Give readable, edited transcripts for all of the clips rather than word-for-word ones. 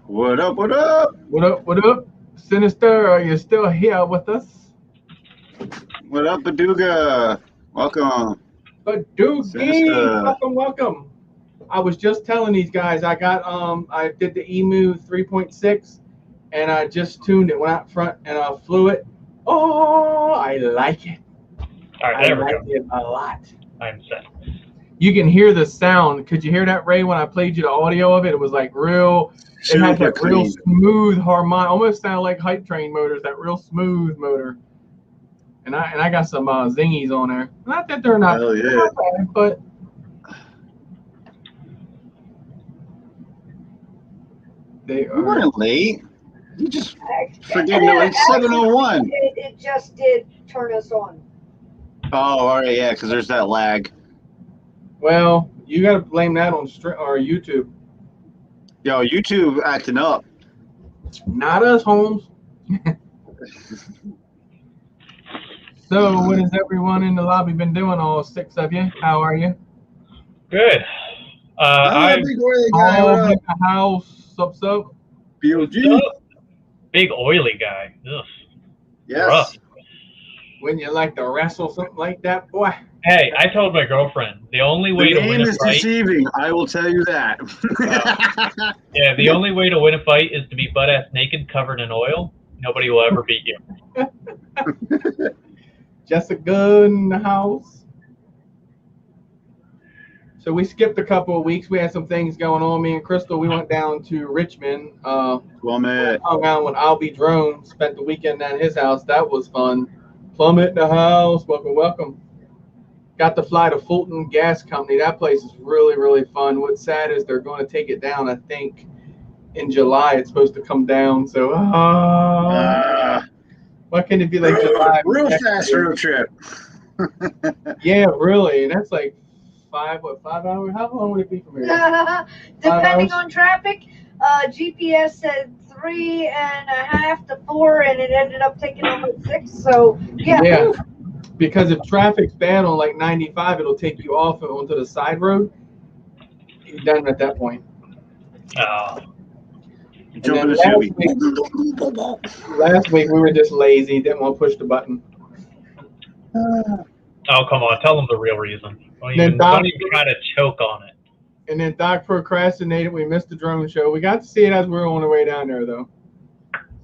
What up? What up? What up? What up? Sinister, are you still here with us? What up, Paduga? Welcome. But Doogie, Sinister. welcome. I was just telling these guys I did the Emu 3.6 and I just tuned it, went out front and I flew it. Oh, I like it. All right, there we go. It a lot. I'm set. You can hear the sound. Could you hear that, Ray, when I played you the audio of it? It was like real. It had Super that real clean. smooth harmonic, almost sounded like hype train motors. That real smooth motor. And I got some zingies on there. Not that they're not, Hell yeah. not bad, but they You are. weren't late. You just forgetting it was 7:01. It just did turn us on. Oh, all right, yeah, because there's that lag. Well, you got to blame that on or YouTube. Yo, YouTube acting up. Not us, Holmes. So, what has everyone in the lobby been doing? All six of you. How are you? Good. I big oily guy. All What in up? the house. Sup. BOG. big oily guy. Ugh. Yes. Rough. When you like to wrestle something like that, boy. Hey, I told my girlfriend the only way The to win name a is fight. deceiving. I will tell you that. Yeah, the only way to win a fight is to be butt ass naked, covered in oil. Nobody will ever beat you. Jessica in the house. So we skipped a couple of weeks. We had some things going on. Me and Crystal, we went down to Richmond. Plummet. Hung out with I'll Be Drone. Spent the weekend at his house. That was fun. Plummet in the house. Welcome. Got to fly to Fulton Gas Company. That place is really, really fun. What's sad is they're going to take it down. I think in July it's supposed to come down. So, why can't it be like July? Real fast road trip. Yeah, really. And that's like 5 hours? How long would it be from here? Depending on traffic, GPS said 3.5 to 4, and it ended up taking almost 6. So yeah. Because if traffic's bad on like 95, it'll take you off and onto the side road. You're done at that point. Oh. Jump in then the Chevy. Last week we were just lazy, didn't want to push the button. Oh, come on. Tell them the real reason. Don't Then even try to choke on it. And then Doc procrastinated. We missed the drone show. We got to see it as we were on the way down there, though.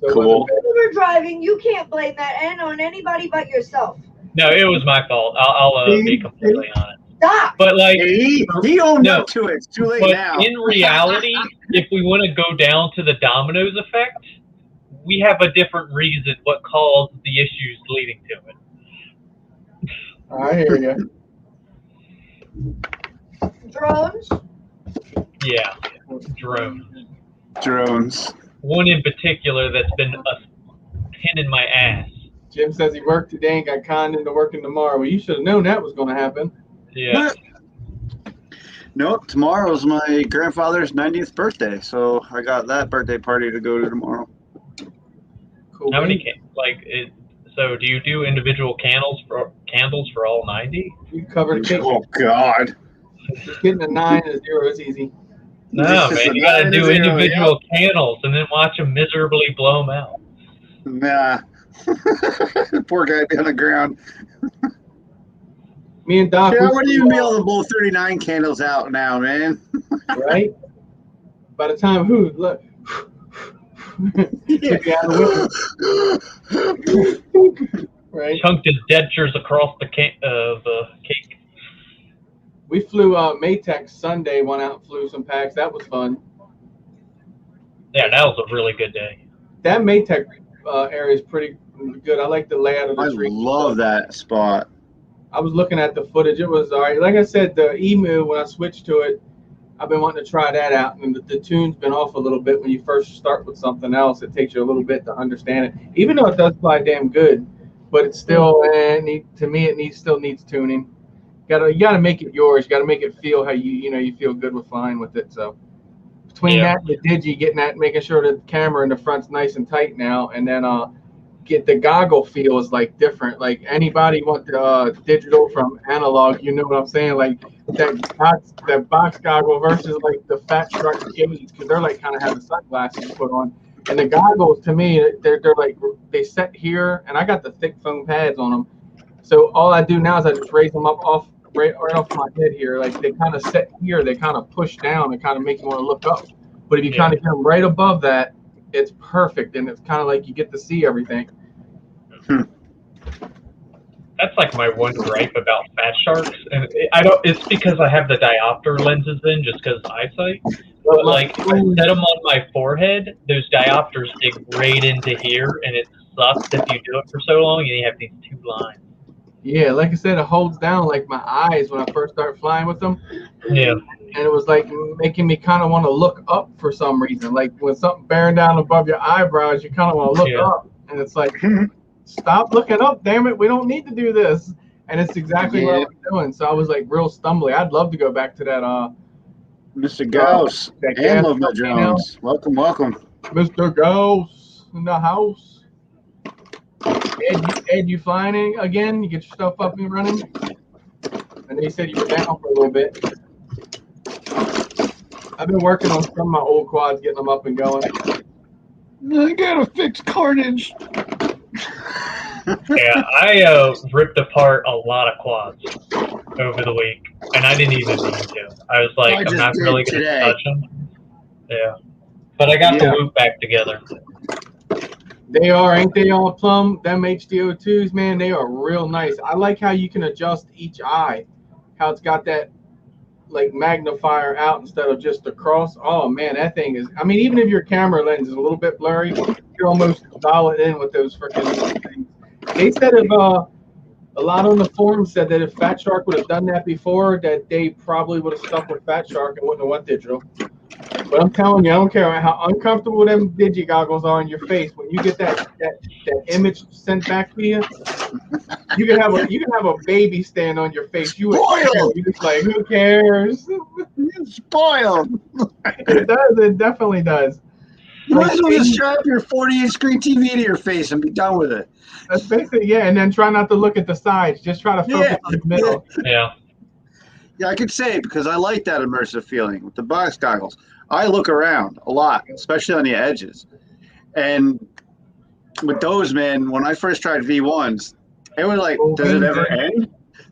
So Cool. You were driving. You can't blame that and on anybody but yourself. No, it was my fault. I'll be completely honest. Stop. But like, He owned No. up to it. It's too late but now. in reality, if we want to go down to the dominoes effect, we have a different reason what caused the issues leading to it. I hear you. Drones. Yeah, drones. Drones. One in particular that's been a pin in my ass. Jim says he worked today and got conned into working tomorrow. Well, you should have known that was going to happen. Yeah. Nope, tomorrow's my grandfather's 90th birthday, so I got that birthday party to go to tomorrow. Cool. How many so do you do individual candles for all 90? You covered the cake. Oh, God. Just getting a 9 and a 0 is easy. No, This is man, a you gotta 9 do to 0, individual candles and then watch them miserably blow them out. Nah. Poor guy be on the ground. Me and Doc. Yeah, I we wouldn't flew, even be able to blow 39 candles out now, man. right? By the time look. Yeah. Took you out of the window. Right? Chunked his dentures across the cake. We flew Maytech Sunday, went out and flew some packs. That was fun. Yeah, that was a really good day. That Maytech area is pretty good. I like the layout of the I tree. love that spot. I was looking at the footage. It was all right. Like I said, the Emu, when I switched to it, I've been wanting to try that out. And the tune's been off a little bit when you first start with something else. It takes you a little bit to understand it, even though it does fly damn good. But it's still, to me, it still needs tuning. You gotta make it yours. You gotta make it feel how you feel good with flying with it. So between that and the Digi, getting that, making sure the camera in the front's nice and tight now, and then get the goggle feel is like different. Like anybody want the digital from analog, you know what I'm saying? Like that box goggle versus like the Fat Shark shades, because they're like kind of have the sunglasses you put on. And the goggles, to me, they're like they set here, and I got the thick foam pads on them. So all I do now is I just raise them up right off my head here. Like they kind of set here, they kind of push down and kind of make you want to look up. But if you kind of get them right above that, it's perfect, and it's kind of like you get to see everything. That's like my one gripe about Fat Sharks, and it's because I have the diopter lenses in, just because eyesight. But like, if I set them on my forehead, those diopters dig right into here, and it sucks if you do it for so long, and you have these two lines. Yeah, like I said, it holds down like my eyes when I first started flying with them. Yeah. And it was like making me kind of want to look up for some reason. Like when something bearing down above your eyebrows, you kind of want to look up, and it's like, stop looking up, damn it, we don't need to do this. And it's exactly what I was doing. So I was like real stumbly. I'd love to go back to that Mr. Gauss and Movement Jones. Welcome. Mr. Gauss in the house. Ed, you flying again? You get your stuff up and running? I know you said you were down for a little bit. I've been working on some of my old quads, getting them up and going. I gotta fix Carnage. Yeah, I ripped apart a lot of quads over the week, and I didn't even mean to. I was like, I'm not really going to touch them. Yeah. But I got the loop back together. They are, ain't they all plumb? Them HDO2s, man, they are real nice. I like how you can adjust each eye, how it's got that like magnifier out instead of just across. Oh man, that thing is, I mean, even if your camera lens is a little bit blurry, you're almost solid in with those freaking things. They said if a lot on the forum said that if Fat Shark would have done that before, that they probably would have stuck with Fat Shark and wouldn't have went digital. But I'm telling you, I don't care how uncomfortable them digi goggles are in your face. When you get that image sent back to you, you can have a baby stand on your face. You're just like, who cares? You're spoiled. It does. It definitely does. You might as well just strap your 40-inch screen TV to your face and be done with it. That's basically, and then try not to look at the sides. Just try to focus on the middle. Yeah. Yeah, I could say, because I like that immersive feeling with the box goggles. I look around a lot, especially on the edges. And with those, man, when I first tried V1s, it was like, does it ever end?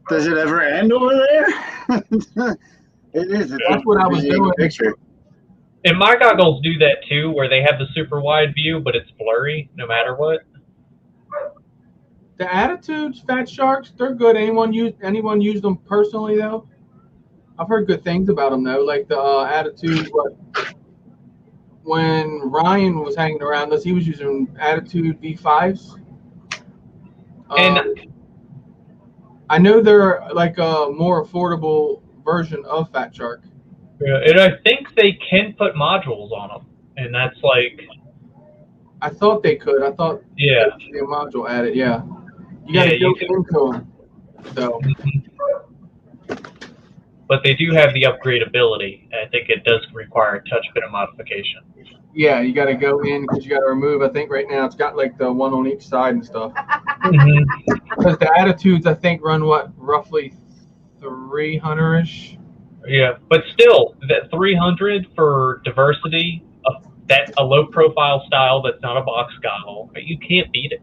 Does it ever end over there? It is. That's what I was doing. Picture. And my goggles do that too, where they have the super wide view, but it's blurry no matter what. The Attitudes, Fat Sharks, they're good. Anyone use them personally though? I've heard good things about them though. Like the Attitude, when Ryan was hanging around us, he was using Attitude V5s. And I know they're like a more affordable version of Fat Shark. Yeah, and I think they can put modules on them, and that's like. I thought they could. I thought. Yeah. There should be a module added. Yeah. You gotta go into them. So. But they do have the upgradability. I think it does require a touch bit of modification. Yeah, you got to go in because you got to remove. I think right now it's got like the one on each side and stuff. Because the Attitudes, I think, run roughly 300-ish. Yeah, but still, that 300 for diversity, a low profile style that's not a box goggle, you can't beat it.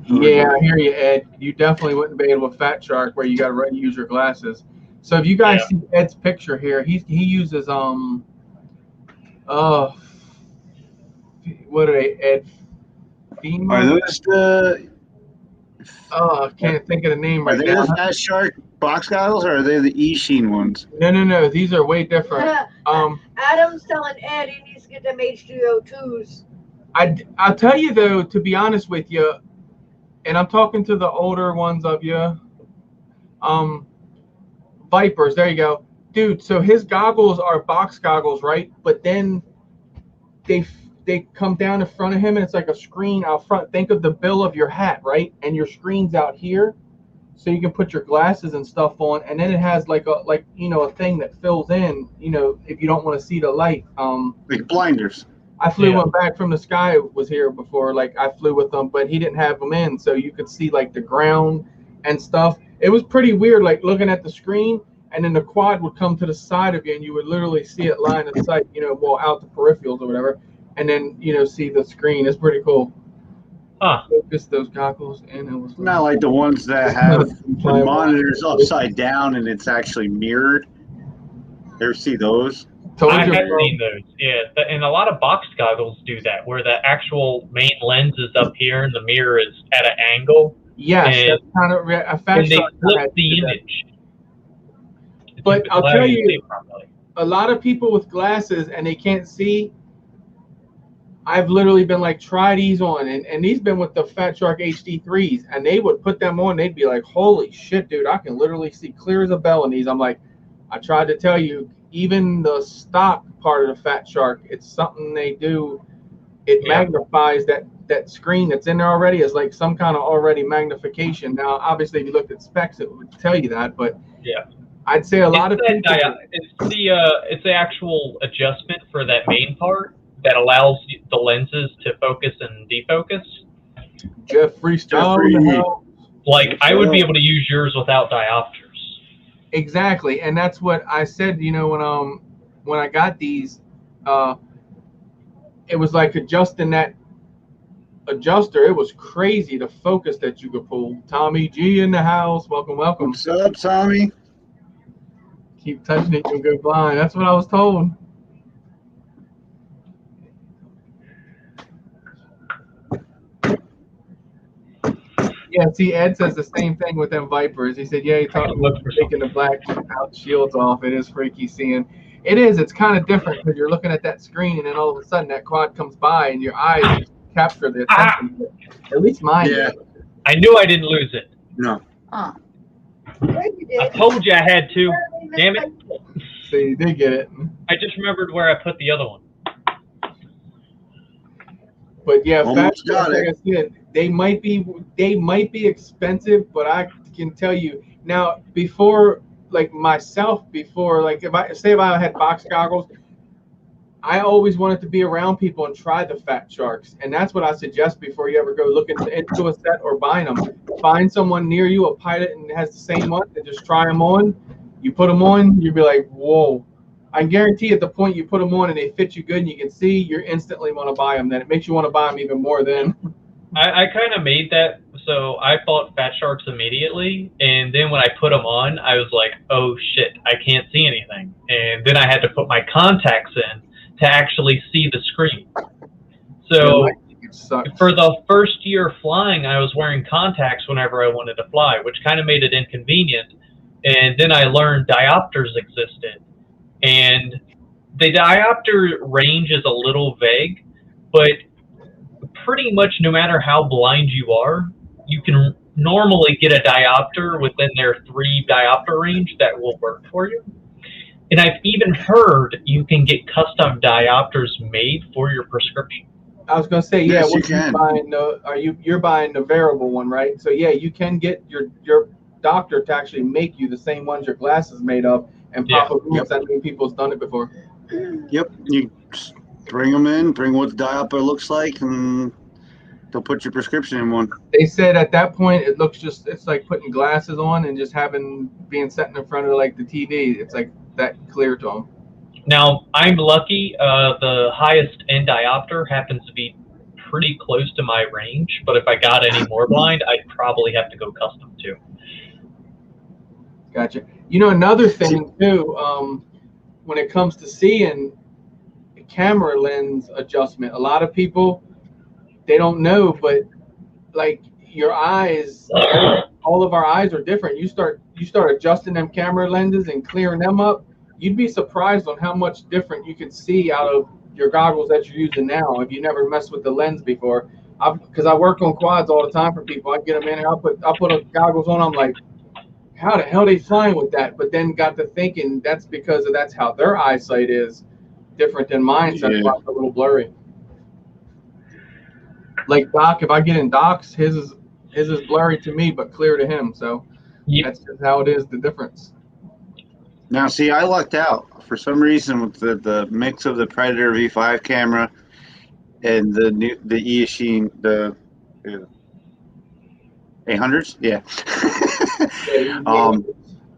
Yeah, I hear you, Ed. You definitely wouldn't be able to Fat Shark where you got to use your glasses. So if you guys see Ed's picture here, he uses what are they, Ed? FEMA? Are those the? I can't think of the name right now. Are they the Fat Shark box goggles, or are they the E-Sheen ones? No. These are way different. Adam's telling Ed he needs to get them H2O2s. I'll tell you though, to be honest with you, and I'm talking to the older ones of you, Vipers. There you go, dude. So his goggles are box goggles, right? But then they come down in front of him, and it's like a screen out front. Think of the bill of your hat, right? And your screen's out here. so you can put your glasses and stuff on, and then it has like a thing that fills in, if you don't want to see the light. Like blinders. I flew one back from the sky, was here before, like I flew with them, but he didn't have them in, so you could see like the ground and stuff. It was pretty weird, like looking at the screen, and then the quad would come to the side of you, and you would literally see it line of sight, well, out the peripherals or whatever, and then see the screen. It's pretty cool. Focus those goggles, and it was not like the ones that have the monitors upside down and it's actually mirrored. Ever see those? I have seen those, yeah. And a lot of box goggles do that, where the actual main lens is up here and the mirror is at an angle. Yes, that's kind of a fashion. And they flip the image. But I'll tell you, a lot of people with glasses and they can't see. I've literally been like, try these on, and these been with the Fat Shark HD3s, and they would put them on. They'd be like, holy shit, dude, I can literally see clear as a bell in these. I'm like, I tried to tell you, even the stock part of the Fat Shark, it's something they do. It magnifies that screen that's in there already as like some kind of already magnification. Now, obviously, if you looked at specs, it would tell you that, but I'd say a lot of people. It's the actual adjustment for that main part that allows the lenses to focus and defocus. Jeffrey. Like, I would be able to use yours without diopters. Exactly, and that's what I said. When I got these, it was like adjusting that adjuster. It was crazy the focus that you could pull. Tommy G in the house. Welcome. What's up, Tommy? Keep touching it, you'll go blind. That's what I was told. Yeah, see, Ed says the same thing with them Vipers. He said, yeah, he talked about taking the black out shields off. It is freaky seeing. It is. It's kind of different because you're looking at that screen, and then all of a sudden that quad comes by, and your eyes capture the attention. At least mine. Yeah. I knew I didn't lose it. No. Yeah, you I did. told you I had to. Damn it. So you did get it. I just remembered where I put the other one. But yeah, Almost Fat Shark, got it. like I said, they might be expensive, but I can tell you now, before, like myself, if I had box goggles, I always wanted to be around people and try the Fat Sharks, and that's what I suggest before you ever go look into a set or buying them. Find someone near you, a pilot, and has the same one, and just try them on. You put them on, you'll be like, whoa. I guarantee at the point you put them on and they fit you good and you can see, you instantly want to buy them. Then it makes you want to buy them even more then. I kind of made that, so I bought Fat Sharks immediately, and then when I put them on, I was like, oh shit, I can't see anything. And then I had to put my contacts in to actually see the screen. So for the first year flying, I was wearing contacts whenever I wanted to fly, which kind of made it inconvenient. And then I learned diopters existed. And the diopter range is a little vague, but pretty much no matter how blind you are, you can normally get a diopter within their 3 diopter range that will work for you. And I've even heard you can get custom diopters made for your prescription. I was gonna say, yeah, Yes, what you can. you're buying the variable one, right? So yeah, you can get your doctor to actually make you the same ones your glasses made of and pop up groups. I mean, people's done it before. Yep. You just bring them in, bring what the diopter looks like, and they'll put your prescription in one. They said at that point it's like putting glasses on and just being set in front of like the TV. It's like that clear to them. Now, I'm lucky. The highest end diopter happens to be pretty close to my range, but if I got any more blind, I'd probably have to go custom too. Gotcha. Another thing too, when it comes to seeing camera lens adjustment, a lot of people, they don't know, but like your eyes, all of our eyes are different. You start adjusting them camera lenses and clearing them up, you'd be surprised on how much different you can see out of your goggles that you're using now if you never messed with the lens before. Because I work on quads all the time for people. I get them in, I'll put goggles on, I'm like, how the hell are they flying with that? But then got to thinking that's because that's how their eyesight is different than mine, so that's why it's a little blurry. Like Doc, if I get in Doc's, his is blurry to me but clear to him. So That's just how it is. The difference. Now, see, I lucked out for some reason with the mix of the Predator V5 camera and the Eachine, the 800s. Yeah.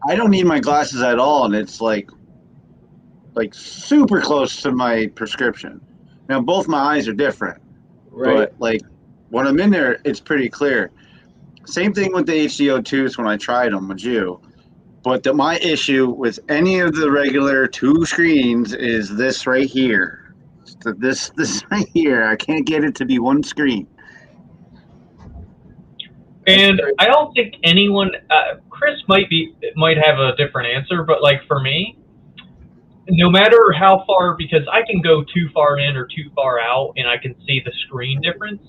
I don't need my glasses at all, and it's like super close to my prescription. Now, both my eyes are different, Right. but like when I'm in there, it's pretty clear. Same thing with the HDO2s when I tried them with you. But my issue with any of the regular 2 screens is this right here. So this right here. I can't get it to be 1 screen. And I don't think anyone, Chris might have a different answer, but like for me, no matter how far, because I can go too far in or too far out, and I can see the screen difference.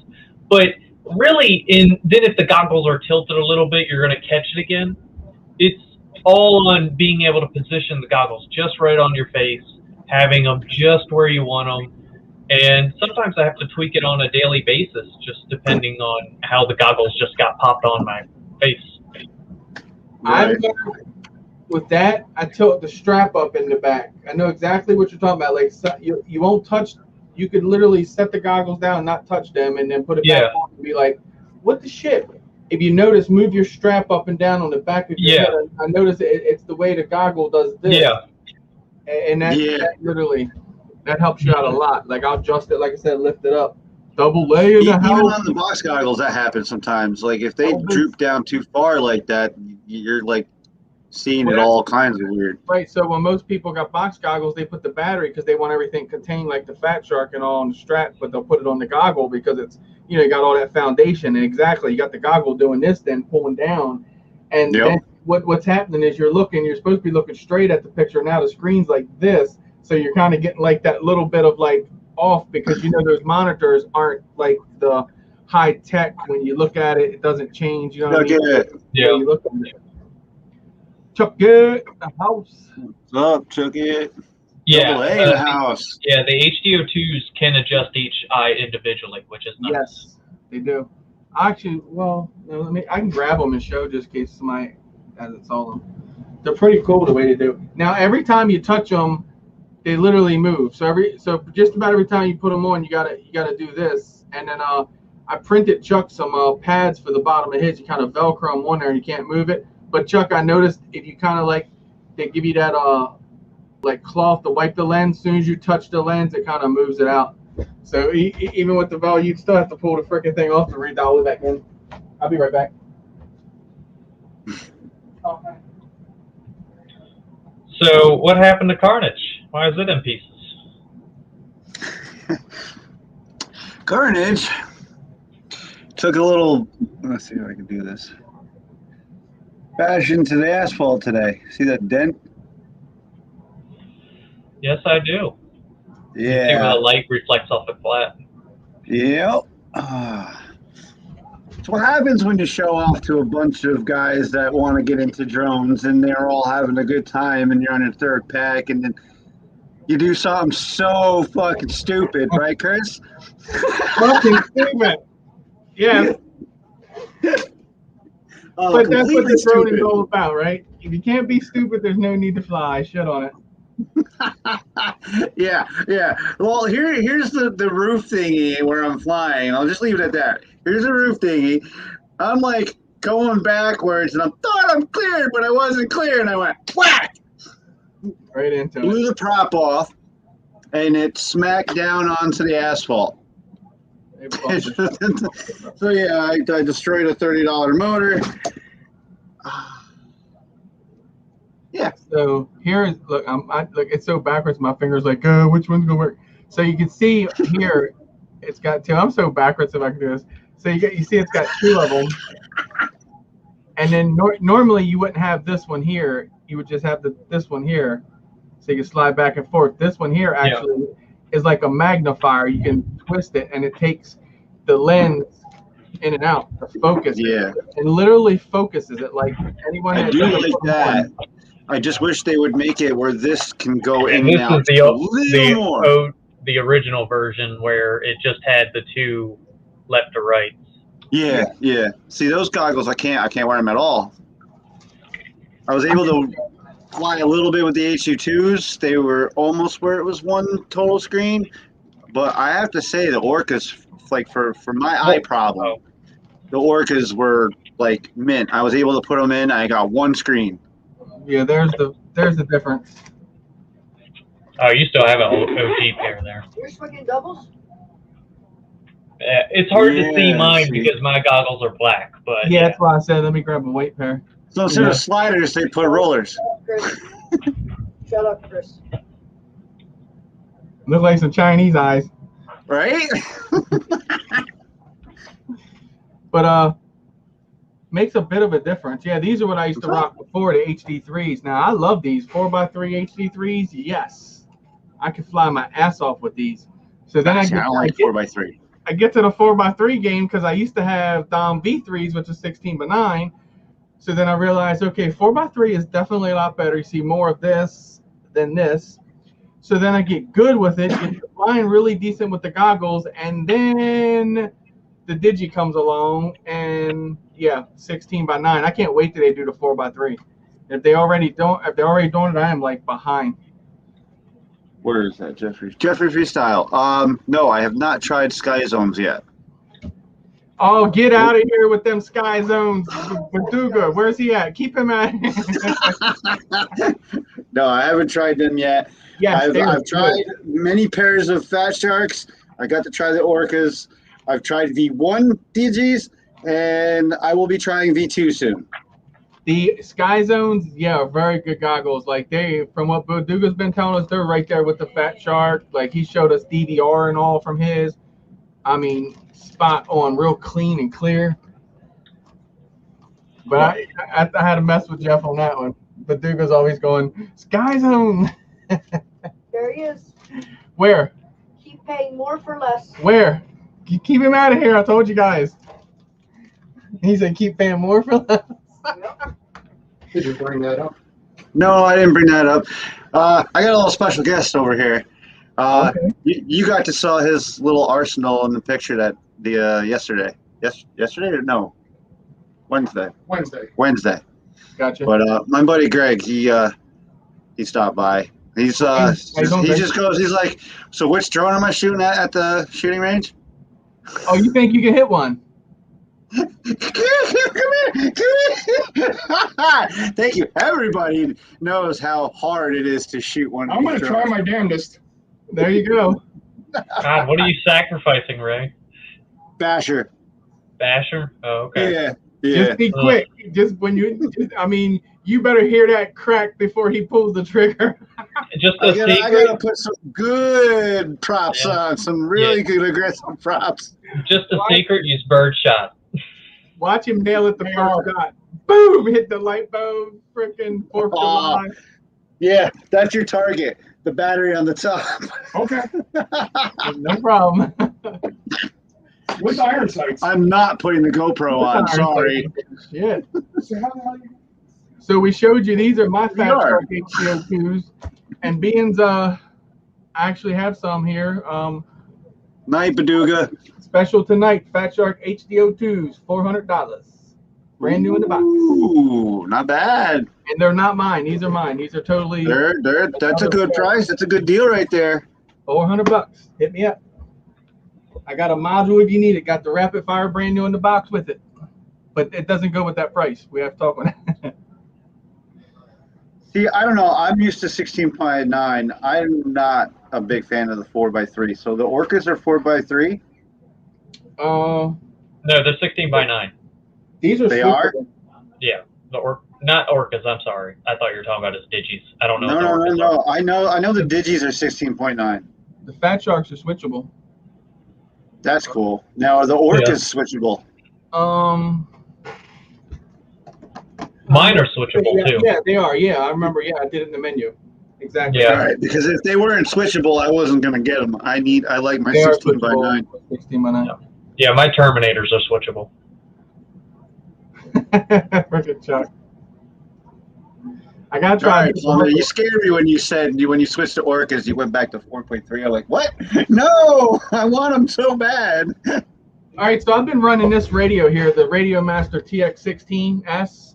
But really, then if the goggles are tilted a little bit, you're going to catch it again. It's all on being able to position the goggles just right on your face, having them just where you want them. And sometimes I have to tweak it on a daily basis, just depending on how the goggles just got popped on my face. Right. With that, I tilt the strap up in the back. I know exactly what you're talking about. Like you won't touch. You could literally set the goggles down, not touch them, and then put it back on and be like, "What the shit?" If you notice, move your strap up and down on the back of your head. I notice it's the way the goggle does this. Yeah. And that literally that helps you out a lot. Like I'll adjust it, like I said, lift it up. Double lay in the house. Even on the box goggles, that happens sometimes. Like if they droop down too far like that, you're like seeing it all kinds of weird. Right. So when most people got box goggles, they put the battery because they want everything contained, like the Fat Shark and all on the strap, but they'll put it on the goggle because it's, you got all that foundation. And exactly, you got the goggle doing this, then pulling down. And then what's happening is you're supposed to be looking straight at the picture. Now the screen's like this. So you're kind of getting like that little bit of like off because those monitors aren't like the high tech. When you look at it, it doesn't change. You know what I mean? Yeah. You look at it. Chuck it, the house. What's up, Chuck it? Yeah. The house. Yeah, the HDO2s can adjust each eye individually, which is nice. Yes, they do. Actually, I can grab them and show just in case somebody hasn't saw them. They're pretty cool the way they do. Now, every time you touch them, they literally move. So just about every time you put them on, you gotta do this. And then I printed Chuck some pads for the bottom of his. You kind of Velcro them on there, and you can't move it. But Chuck, I noticed if you kind of they give you that like cloth to wipe the lens. As soon as you touch the lens, it kind of moves it out. So even with the Velcro, you'd still have to pull the freaking thing off to redial it back in. I'll be right back. Okay. So what happened to Carnage? Why is it in pieces? Carnage took a little. Let's see if I can do this. Bash into the asphalt today. See that dent? Yes, I do. Yeah. See where the light reflects off the flat. Yep. It's what happens when you show off to a bunch of guys that want to get into drones and they're all having a good time and you're on your 3rd pack and then you do something so fucking stupid, right, Chris? Fucking stupid. Yeah. But that's what the drone is all about, right? If you can't be stupid, there's no need to fly. Shit on it. Yeah. Well, here's the roof thingy where I'm flying. I'll just leave it at that. Here's the roof thingy. I'm like going backwards, and I thought I'm cleared, but I wasn't clear, and I went whack right into it. Blew the prop off, and it smacked down onto the asphalt. So yeah, I destroyed a $30 motor. Yeah. So here is look. Look. It's so backwards. My fingers like, which one's gonna work? So you can see here, it's got 2. I'm so backwards if I can do this. So you see it's got 2 of them. And then normally you wouldn't have this one here. You would just have this one here. So you can slide back and forth. This one here actually is like a magnifier. You can twist it and it takes the lens in and out, the focus. Yeah. And literally focuses it like anyone. I do like that. I just wish they would make it where this can go in and out this is a little more. The original version where it just had the 2 left to right. Yeah. See those goggles, I can't wear them at all. I was able to fly a little bit with the HU2s. They were almost where it was one total screen, but I have to say the Orcas, like for my eye problem, the Orcas were like mint. I was able to put them in. I got one screen. Yeah, there's the difference. Oh, you still have an OG pair there. You're swinging doubles? It's hard to see Yeah, mine see. because my goggles are black, but Yeah, that's why I said let me grab a weight pair. So instead of sliders, they put rollers. Chris. Shut up, Chris. Look like some Chinese eyes. Right? But makes a bit of a difference. Yeah, these are what I used to rock before, the HD3s. Now I love these 4x3 HD3s. Yes, I could fly my ass off with these. So then Actually, I don't like 4x3. I get to the 4x3 game because I used to have Dom V3s, which is 16x9. So then I realized, okay, 4x3 is definitely a lot better. You see more of this than this. So then I get good with it, get flying really decent with the goggles, and then the Digi comes along, and yeah, 16x9. I can't wait till they do the 4x3. If they're already doing it, I am like behind. Where is that, Jeffrey? Jeffrey Freestyle. No, I have not tried Sky Zones yet. Oh, get out of here with them Sky Zones. Baduga, where's he at? Keep him out. No, I haven't tried them yet. Yes, I've tried many pairs of Fat Sharks. I got to try the Orcas. I've tried V1 DGs, and I will be trying V2 soon. The Sky Zones, yeah, are very good goggles. Like from what Baduga's been telling us, they're right there with the Fat Shark. Like he showed us DVR and all from his. I mean, spot on, real clean and clear. But I had to mess with Jeff on that one. Baduga's always going, Sky Zone. There he is. Where? Keep paying more for less. Where? Keep him out of here. I told you guys. He said keep paying more for less. Did you bring that up? No, I didn't bring that up. I got a little special guest over here. Okay. You got to saw his little arsenal in the picture that yesterday. Yesterday or no? Wednesday. Wednesday. Gotcha. But my buddy Greg, he stopped by. He just goes. He's like, so which drone am I shooting at the shooting range? Oh, you think you can hit one? Come here. Thank you. Everybody knows how hard it is to shoot one. I'm going to try my damnedest. There you go. God, what are you sacrificing, Ray? Basher. Basher? Oh, okay. Yeah. Just be quick. You better hear that crack before he pulls the trigger. Just I a gotta secret. put some good props on, some really good aggressive props. Just a secret. Use birdshot. Watch him nail it the first shot. Boom! Hit the light bulb. Freaking 4th of July. Yeah, that's your target. The battery on the top. Okay. No problem. With iron sights. I'm not putting the GoPro on. Sorry. Yeah. So how the hell you... So we showed you these are my Fat are. Shark HDO2s, and Beans I actually have some here. Night, Baduga. Special tonight, Fat Shark HDO2s, $400, brand new in the box. Ooh, not bad. And they're not mine. These are mine. These are totally That's a good price. That's a good deal right there. $400. Hit me up. I got a module if you need it. Got the rapid fire brand new in the box with it, but it doesn't go with that price. We have to talk on it. See, I don't know. I'm used to 16.9. I'm not a big fan of the 4x3. So the Orcas are 4x3. No, they're 16x9. These are They super. are? Yeah, not orcas. I'm sorry. I thought you were talking about his digis. I don't know. No, what the no, no, orcas are. no. I know the Digis are 16.9. The Fat Sharks are switchable. That's cool. Now, are the Orcas switchable? Mine are switchable too. Yeah, they are. Yeah, I remember. Yeah, I did it in the menu. Exactly. Yeah. All right, because if they weren't switchable, I wasn't going to get them. I like my They are 16x9. 16x9. Yeah, my Terminators are switchable. Freaking Chuck. I gotta try. All right, Plumber, you scared me when you said when you switched to Orcas, you went back to 4.3. I'm like, what? No, I want them so bad. All right, so I've been running this radio here, the Radio Master TX16S.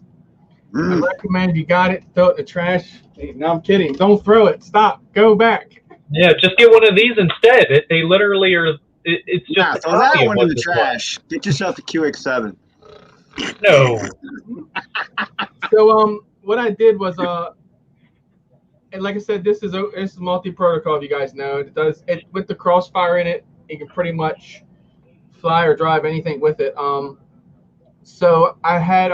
I recommend if you got it, throw it in the trash. No, I'm kidding. Don't throw it. Stop. Go back. Yeah, just get one of these instead. They literally are. It's just Yeah, a throw copy that of one what in the this was. trash. Get yourself a QX7. No. So what I did was and like I said, this is multi-protocol. If you guys know, it does it with the Crossfire in it. You can pretty much fly or drive anything with it. So I had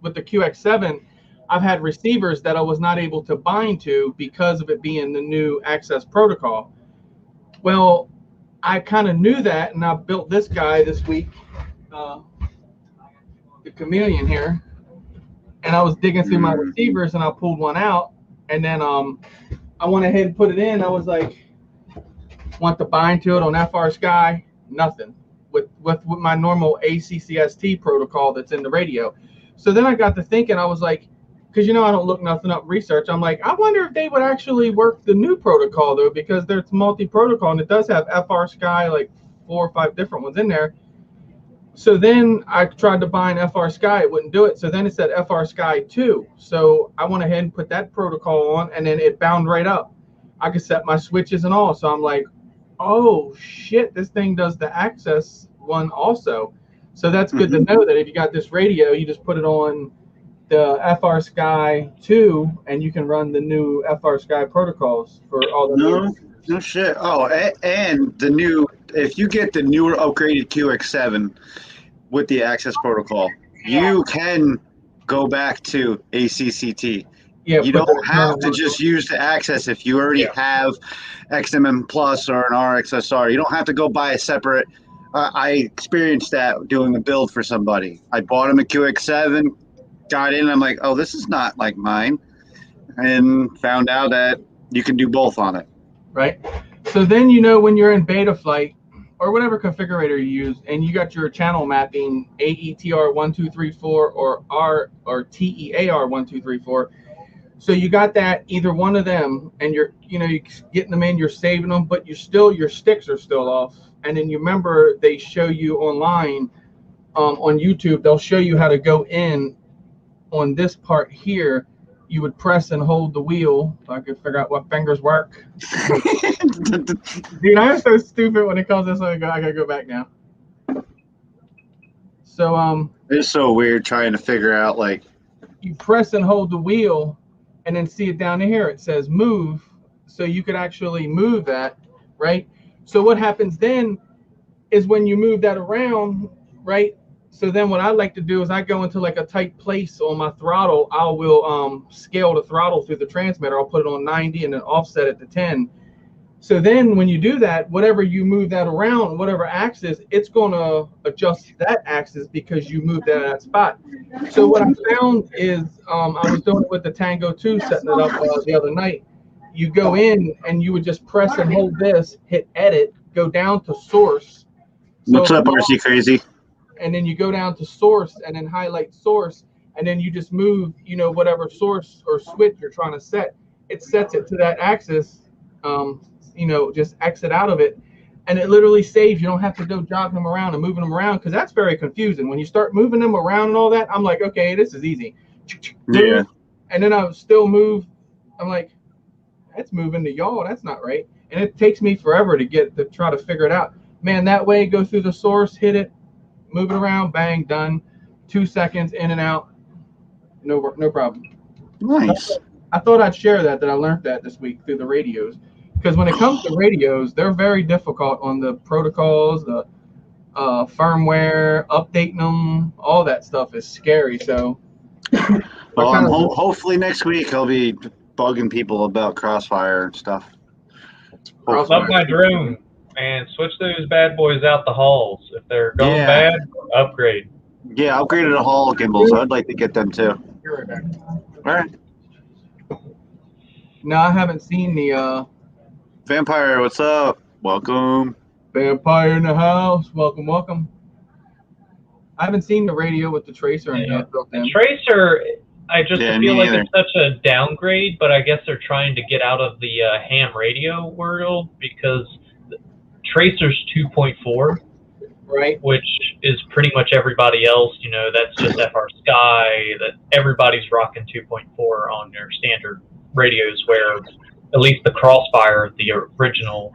with the QX7, I've had receivers that I was not able to bind to because of it being the new access protocol. Well, I kind of knew that, and I built this guy this week, the Chameleon here, and I was digging through my receivers, and I pulled one out, and then I went ahead and put it in. I was like, want to bind to it on FR Sky? Nothing. With my normal ACCST protocol that's in the radio. So then I got to thinking, I was like, because I don't look nothing up research. I'm like, I wonder if they would actually work the new protocol though, because there's multi-protocol and it does have FR Sky, like 4 or 5 different ones in there. So then I tried to bind FR Sky, it wouldn't do it. So then it said FR Sky 2. So I went ahead and put that protocol on, and then it bound right up. I could set my switches and all. So I'm like, oh shit, this thing does the access one also. So that's good to know that if you got this radio, you just put it on the FR Sky 2 and you can run the new FR Sky protocols for all the No shit. Oh, and the new, if you get the newer upgraded QX7 with the access protocol, you can go back to ACCT. Yeah, you don't have to just use the access if you already have XMM Plus or an RXSR. You don't have to go buy a separate. I experienced that doing a build for somebody. I bought him a QX7, got in, and I'm like, oh, this is not like mine, and found out that you can do both on it. Right. So then when you're in beta flight or whatever configurator you use, and you got your channel mapping AETR1234 or TEAR1234. So you got that, either one of them, and you're getting them in, you're saving them, but your sticks are still off. And then you remember they show you online on YouTube, they'll show you how to go in on this part here. You would press and hold the wheel. So I could figure out what fingers work. Dude, I'm so stupid when it comes to this. I gotta go back now. So it's so weird trying to figure out, like, you press and hold the wheel, and then see it down here. It says move, so you could actually move that, right? So what happens then is when you move that around, right? So then what I like to do is I go into like a tight place on my throttle. I will scale the throttle through the transmitter. I'll put it on 90 and then offset it to 10. So then when you do that, whatever you move that around, whatever axis, it's going to adjust that axis because you moved that at that spot. So what I found is I was doing it with the Tango 2, setting it up the other night. You go in and you would just press and hold this, hit edit, go down to source. So what's up, RC Crazy? And then you go down to source and then highlight source, and then you just move, whatever source or switch you're trying to set. It sets it to that axis. Just exit out of it, and it literally saves. You don't have to go jogging them around and moving them around, because that's very confusing. When you start moving them around and all that, I'm like, okay, this is easy. Yeah. And then I still move. I'm like, that's moving to y'all. That's not right. And it takes me forever to try to figure it out. Man, that way, go through the source, hit it, move it around, bang, done. 2 seconds, in and out. No problem. Nice. I thought I'd share that I learned that this week through the radios. Because when it comes to radios, they're very difficult on the protocols, the firmware, updating them, all that stuff is scary. So, well, hopefully next week I'll be bugging people about Crossfire and stuff. Love my drone, and switch those bad boys out the halls. If they're going bad, upgrade. Yeah, upgraded the Hall gimbals. I'd like to get them too. You're right back. All right. No, I haven't seen the Vampire, what's up? Welcome. Vampire in the house. Welcome. I haven't seen the radio with the tracer in it. The tracer, I just feel like it's such a downgrade, but I guess they're trying to get out of the ham radio world, because the tracer's 2.4, Right. which is pretty much everybody else. You know, that's just FR Sky. That everybody's rocking 2.4 on their standard radios, where at least the Crossfire, the original,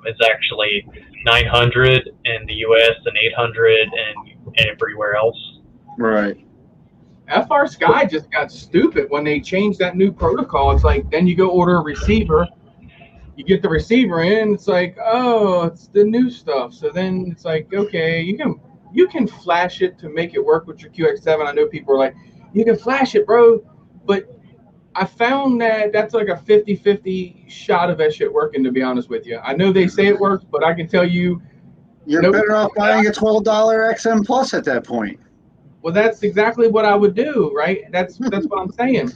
is actually 900 in the US and 800 and everywhere else. Right. FR Sky just got stupid when they changed that new protocol. It's like, then you go order a receiver, you get the receiver in, it's like, oh, it's the new stuff. So then it's like, okay, you can flash it to make it work with your QX7. I know people are like, you can flash it, bro, but I found that that's like a 50-50 shot of that shit working, to be honest with you. I know they say it works, but I can tell you, You're better off buying a $12 XM Plus at that point. well, that's exactly what I would do, right? That's what I'm saying.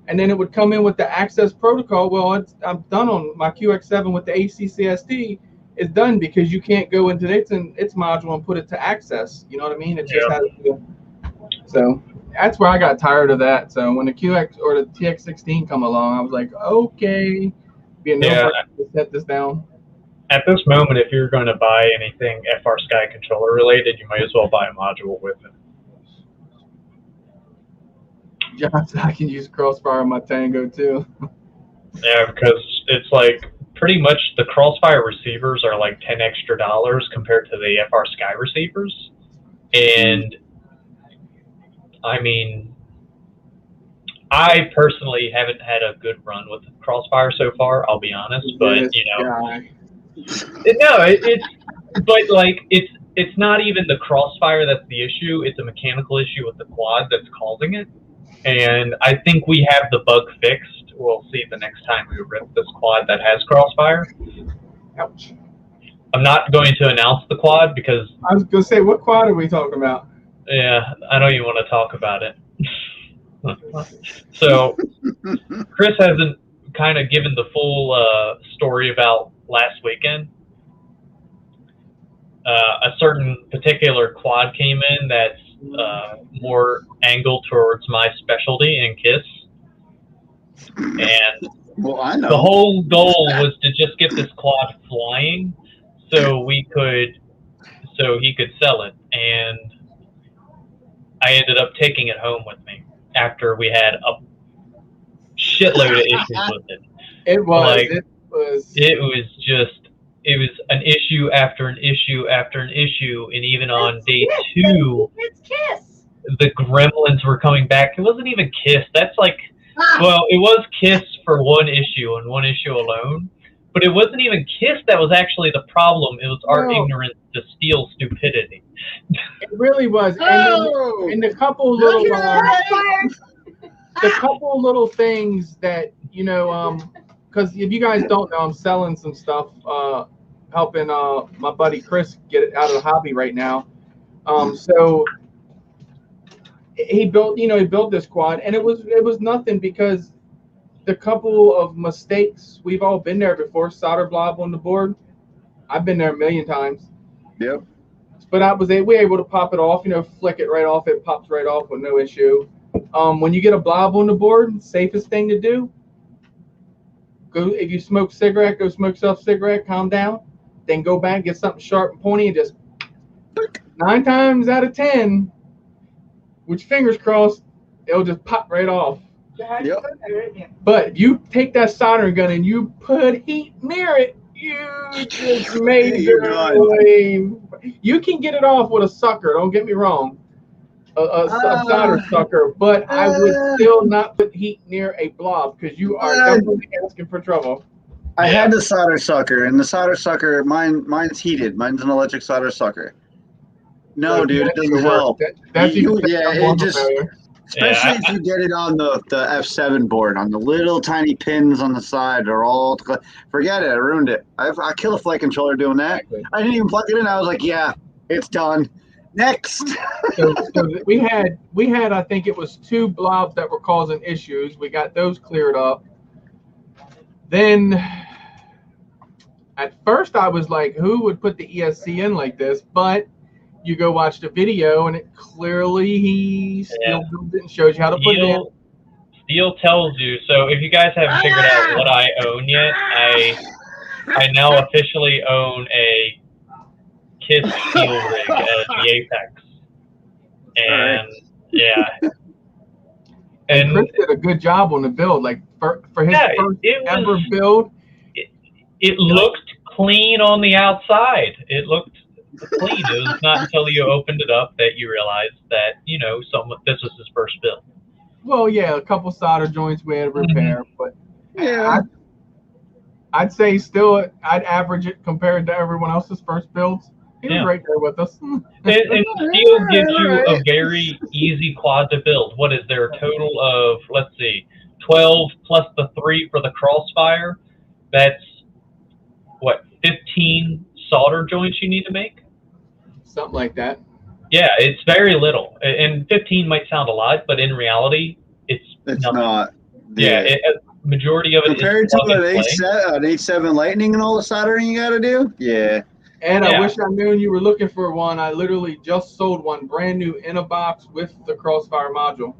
And then it would come in with the access protocol. Well, I'm done on my QX7 with the ACCSD. It's done because you can't go into its module and put it to access. You know what I mean? It just has to. So that's where I got tired of that. So when the QX or the TX16 come along, I was like, okay, be a no-brainer to set this down. At this moment, if you're going to buy anything FR Sky controller related, you might as well buy a module with it. Johnson, I can use Crossfire on my Tango too. Yeah, because it's like pretty much the Crossfire receivers are like $10 extra compared to the FR Sky receivers. And I mean, I personally haven't had a good run with Crossfire so far, I'll be honest, but you know, it's not even the Crossfire that's the issue, it's a mechanical issue with the quad that's causing it. And I think we have the bug fixed. We'll see the next time we rip this quad that has Crossfire. Ouch. I'm not going to announce the quad because... I was going to say, what quad are we talking about? Yeah, I know you want to talk about it. So, Chris hasn't kind of given the full story about last weekend. A certain particular quad came in that's more angled towards my specialty in KISS. And well, I know. the whole goal was to just get this quad flying so he could sell it. And I ended up taking it home with me after we had a shitload of issues with it. It was an issue after an issue after an issue, and even on day 2, it's KISS. the gremlins were coming back. It wasn't even KISS. That's like, well, it was KISS for one issue and one issue alone, but it wasn't even KISS that was actually the problem. It was our ignorance to steal stupidity. It really was. And the couple little little things that, you know, because if you guys don't know, I'm selling some stuff, helping my buddy Chris get it out of the hobby right now. So he built this quad, and it was nothing because the couple of mistakes, we've all been there before. Solder blob on the board, I've been there a million times. Yep. But we were able to pop it off, flick it right off. It pops right off with no issue. When you get a blob on the board, safest thing to do, if you smoke cigarette, go smoke yourself a cigarette, calm down, then go back, get something sharp and pointy, and just 9 times out of 10, with your fingers crossed, it'll just pop right off. Yep. But if you take that soldering gun and you put heat near it, you just majorly. You can get it off with a sucker, don't get me wrong. A solder sucker, but I would still not put heat near a blob because you are definitely asking for trouble. I had the solder sucker, and the solder sucker, mine's heated. Mine's an electric solder sucker. No, dude, it doesn't help. It just, especially if you get it on the F7 board, on the little tiny pins on the side, are all, forget it, I ruined it. I kill a flight controller doing that. I didn't even plug it in. I was like, yeah, it's done. Next. so we had I think it was 2 blobs that were causing issues. We got those cleared up. Then at first I was like, who would put the ESC in like this? But you go watch the video and it clearly he still builds it and shows you how to put it in. Steel tells you. So if you guys haven't figured out what I own yet, I now officially own a KISS steel rig at the Apex, and yeah, And and Chris did a good job on the build. Like for his yeah, first it ever was. build, It looked clean on the outside. It looked clean. It was not until you opened it up that you realized that this was his first build. well, yeah, a couple solder joints we had to repair, but Yeah. I'd say still I'd average it compared to everyone else's first builds. He was Yeah. right there with us. And steel gives you a Alright. very easy quad to build. What is there a total of, let's see, 12 plus the 3 for the crossfire? That's, what, 15 solder joints you need to make? Something like that. Yeah, it's very little. And 15 might sound a lot, but in reality, it's nothing. not. Yeah, majority of it Compared is to plug and an play. 8.7 Lightning and all the soldering you got to do, yeah. And Yeah. I wish I knew you were looking for one. I literally just sold one brand new in a box with the crossfire module.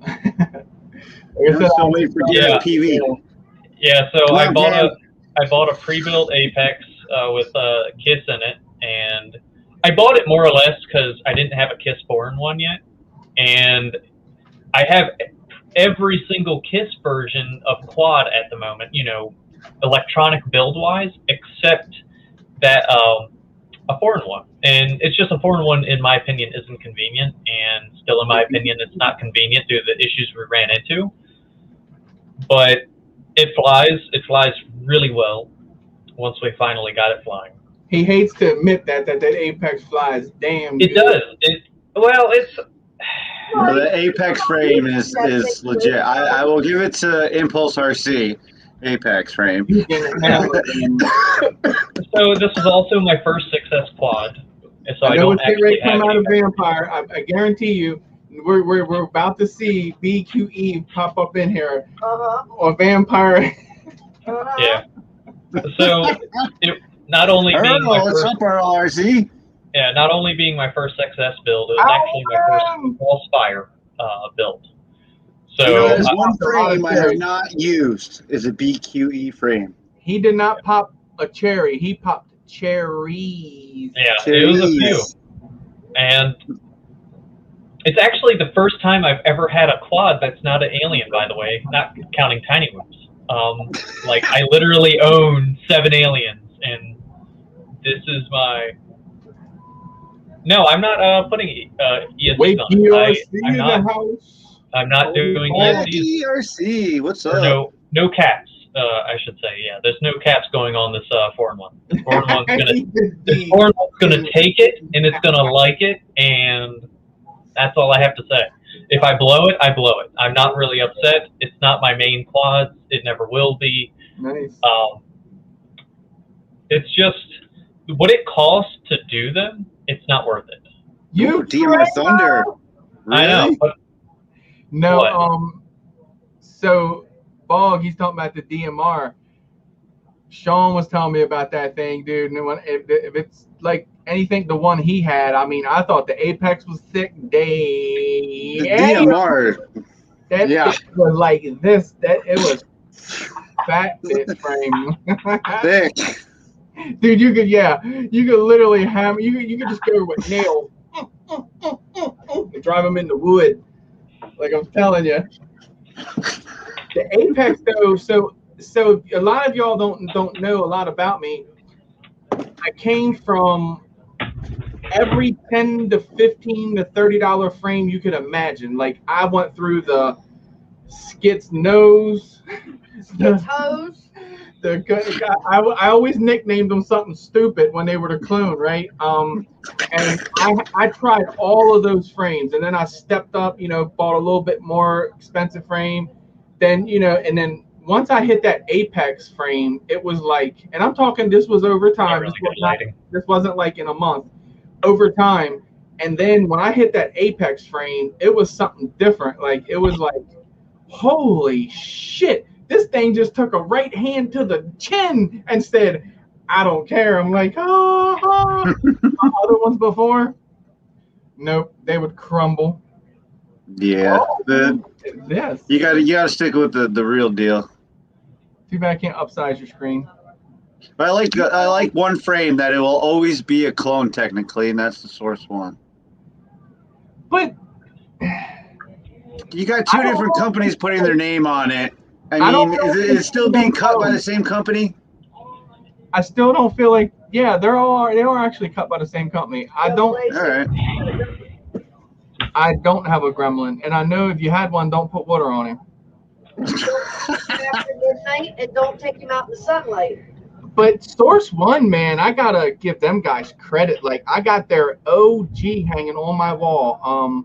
I'm still waiting for Yeah. PV. Yeah, so Come I on, bought a pre-built Apex with a KISS in it, and I bought it more or less because I didn't have a KISS 4-in-1 yet, and I have every single KISS version of quad at the moment, electronic build-wise, except that a 4-in-1, and it's just a 4-in-1 in my opinion isn't convenient, and still in my opinion it's not convenient due to the issues we ran into, but it flies really well once we finally got it flying. He hates to admit that Apex flies damn good. It does. It's The Apex frame is legit. I will give it to Impulse RC. Apex frame. You can hammer them. So this is also my first 6S quad, and so I know don't it's getting ready actually to come have out of any- Vampire. I guarantee you, we're about to see BQE pop up in here or Vampire. Yeah. So not only being my what's first, up, RC? yeah, not only being my first 6S build, it was actually my first Crossfire build. So There's one a lot of frame I have cherries. not used is a BQE frame. He did not pop a cherry. He popped cherries. yeah, it was a few, and it's actually the first time I've ever had a quad that's not an alien, by the way, not counting Tiny Whoops. Like I literally own 7 aliens, and this is my. No, I'm not putting ESCs Wait, on it. DRC I'm in not. the house. I'm not doing ESCs. RC, what's Or up? no caps. I should say, yeah. There's no caps going on this 4-in-1. This 4-in-1's gonna take it, and it's gonna like it, and that's all I have to say. If I blow it, I blow it. I'm not really upset. It's not my main quads. It never will be. Nice. It's just what it costs to do them. It's not worth it. You DMR Thunder. Really? I know. But No, What? So Bog, he's talking about the DMR. Sean was telling me about that thing, dude. And if it's like anything, the one he had, I mean, I thought the Apex was thick. The DMR. That Yeah. thing was like this. That it was fat bit frame. Thick. Dude, you could literally hammer. You could just go with nails and drive them into wood. Like I'm telling you, the Apex though. So a lot of y'all don't know a lot about me. I came from every $10 to $15 to $30 frame you could imagine. Like I went through the Skit's nose, Skit's hose. I always nicknamed them something stupid when they were the clone, right? And I tried all of those frames, and then I stepped up, bought a little bit more expensive frame. Then, and then once I hit that Apex frame, it was like, and I'm talking, this was over time. really good lighting. This wasn't like in a month, over time. And then when I hit that Apex frame, it was something different. Like it was like, holy shit. This thing just took a right hand to the chin and said, I don't care. I'm like, other ones before? Nope, they would crumble. Yeah. Yes. You gotta stick with the real deal. Too bad I can't upsize your screen. But I like one frame that it will always be a clone technically, and that's the Source One. But You got two different companies putting their name on it. I don't mean, know is if it it's still being cut by clone. the same company? I still don't feel like, yeah, they are actually cut by the same company. I don't All right. have a Gremlin, and I know if you had one, don't put water on him. After midnight and don't take him out in the sunlight. But Source One, man, I gotta give them guys credit. Like, I got their OG hanging on my wall.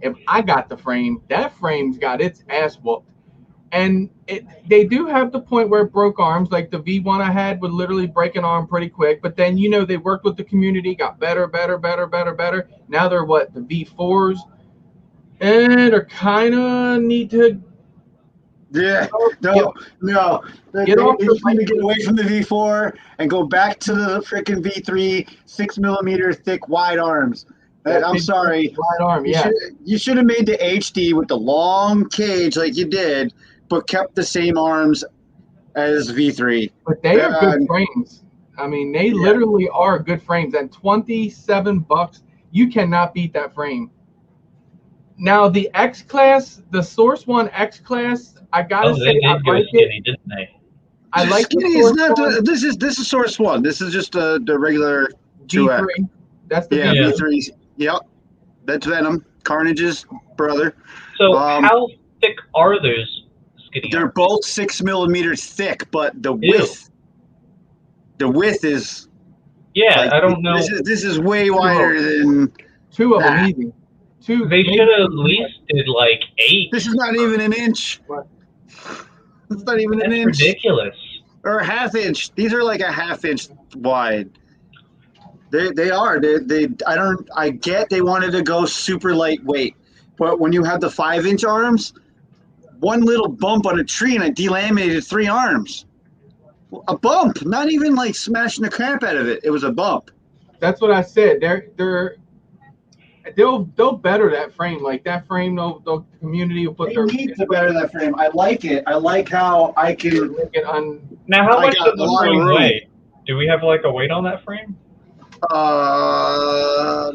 If I got the frame, that frame's got its ass whooped. And they do have the point where it broke arms. Like the V1 I had would literally break an arm pretty quick. But then, they worked with the community, got better. Now they're what, the V4s? And are kind of need to. Yeah, no. They Get off just the need to get away from the V4 and go back to the freaking V3, 6mm thick wide arms. I'm sorry. Wide arm, yeah. You should have made the HD with the long cage like you did, but kept the same arms as V3. But they are good frames. I mean, they literally are good frames. At $27, you cannot beat that frame. Now the X Class, the Source One X Class, I gotta say, they I did go like skinny, it. didn't they? I like Skinny the is Source not One this is Source One. This is just the regular 2X. V3. That's the Yeah, V3. V3. Yep, that's Venom, Carnage's brother. So how thick are those skinny? They're arms? both 6mm thick, but the width is. Yeah, like, I don't know. This is way wider than. Two of them that. easy. Two. They maybe should have at least did like 8. This is not even an inch. What? It's not even That's an inch. ridiculous. Or a ½ inch. These are like a ½ inch wide. They are. I get they wanted to go super lightweight, but when you have the 5-inch arms, one little bump on a tree and it delaminated 3 arms. A bump, not even like smashing the crap out of it. It was a bump. That's what I said. They'll better that frame. Like that frame, the community will put They their need to better that frame. I like it. I like how I can. make it on. Now, how I much got does a the lot of frame room. weigh? Do we have like a weight on that frame?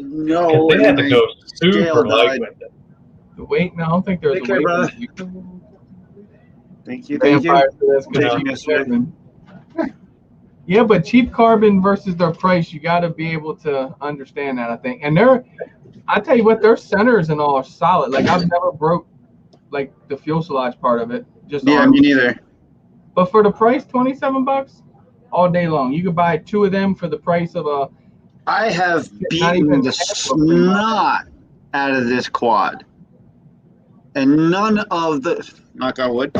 No. Because they had to go scale super light died. with it. The weight? No, I don't think there's Take a care, weight. brother. Thank you. Thank you. Vampire for this, 'cause Thank cheap you, sir. carbon. Yeah, but cheap carbon versus their price, you got to be able to understand that, I think. And I tell you what, their centers and all are solid. Like I've never broke like the fuselage part of it. Just Yeah, arms. me neither. But for the price, $27, all day long. You could buy 2 of them for the price of a. I have Not even beaten the half of a frame. snot out of this quad. And none of the, knock on wood,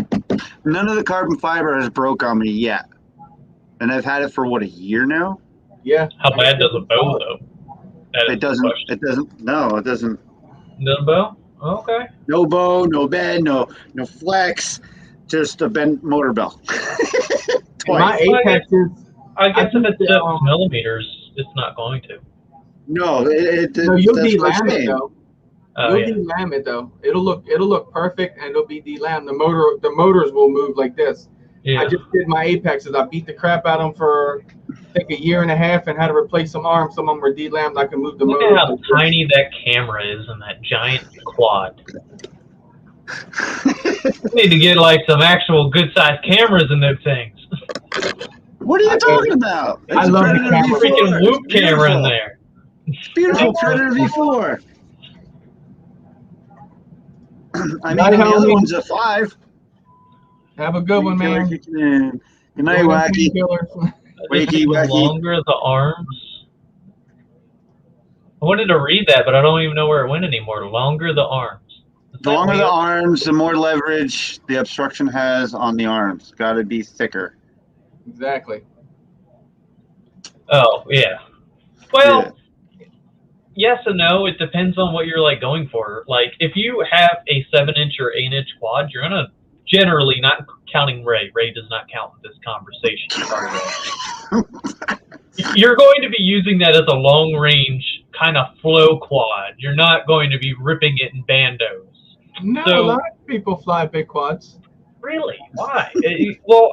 none of the carbon fiber has broke on me yet. And I've had it for what, a year now? Yeah. How bad does it bow though? That is It the doesn't, question. no, it doesn't. Doesn't bow? Okay. No bow, no bed, no flex, just a bent motor bell. My Twice. Apex is. I guess if think it's that, 6mm, it's not going to. No, No, you'll that's what I'm delam it saying. though. Oh, You'll yeah. delam it though. It'll look perfect and it'll be delam. The motors will move like this. Yeah. I just did my Apexes. I beat the crap out of them for I think a year and a half and had to replace some arms. Some of them were delammed. I can move the Look motor. at how tiny that camera is in that giant quad. We need to get like some actual good-sized cameras in those things. What are you talking about? I love the camera. Freaking loop camera in Beautiful. there. Beautiful Predator V4. I mean, Night, the other homie. one's a 5. Have a good one, man. Good night, Wacky. Wakey, The wacky. longer the arms. I wanted to read that, but I don't even know where it went anymore. The longer the arms. Is The that longer the weird? arms, the more leverage the obstruction has on the arms. Got to be thicker. Exactly. Oh, yeah. Well, Yeah. yes and no. It depends on what you're like going for. Like, if you have a 7-inch or 8-inch quad, you're gonna generally, not counting Ray. Ray does not count in this conversation. Sorry, Ray. You're going to be using that as a long-range kind of flow quad. You're not going to be ripping it in bandos. No, So- a lot of people fly big quads. Really? Why? Well,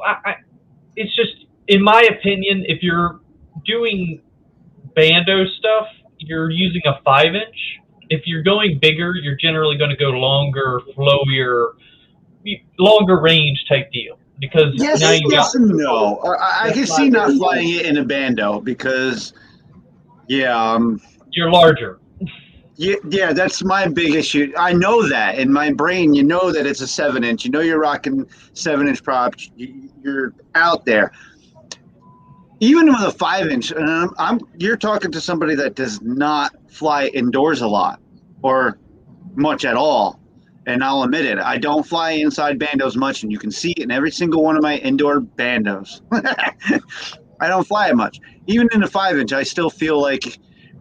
it's just, in my opinion, if you're doing bando stuff, you're using a 5-inch. If you're going bigger, you're generally going to go longer, flowier, longer range type deal. Because Yes, now you yes got and no. I can see not flying it in a bando because, yeah, you're larger. yeah, that's my big issue. I know that in my brain, you know that it's a 7-inch. You know you're rocking 7-inch props. You're out there. Even with a 5-inch, you're talking to somebody that does not fly indoors a lot or much at all. And I'll admit it, I don't fly inside bandos much, and you can see it in every single one of my indoor bandos. I don't fly it much. Even in a 5-inch, I still feel like,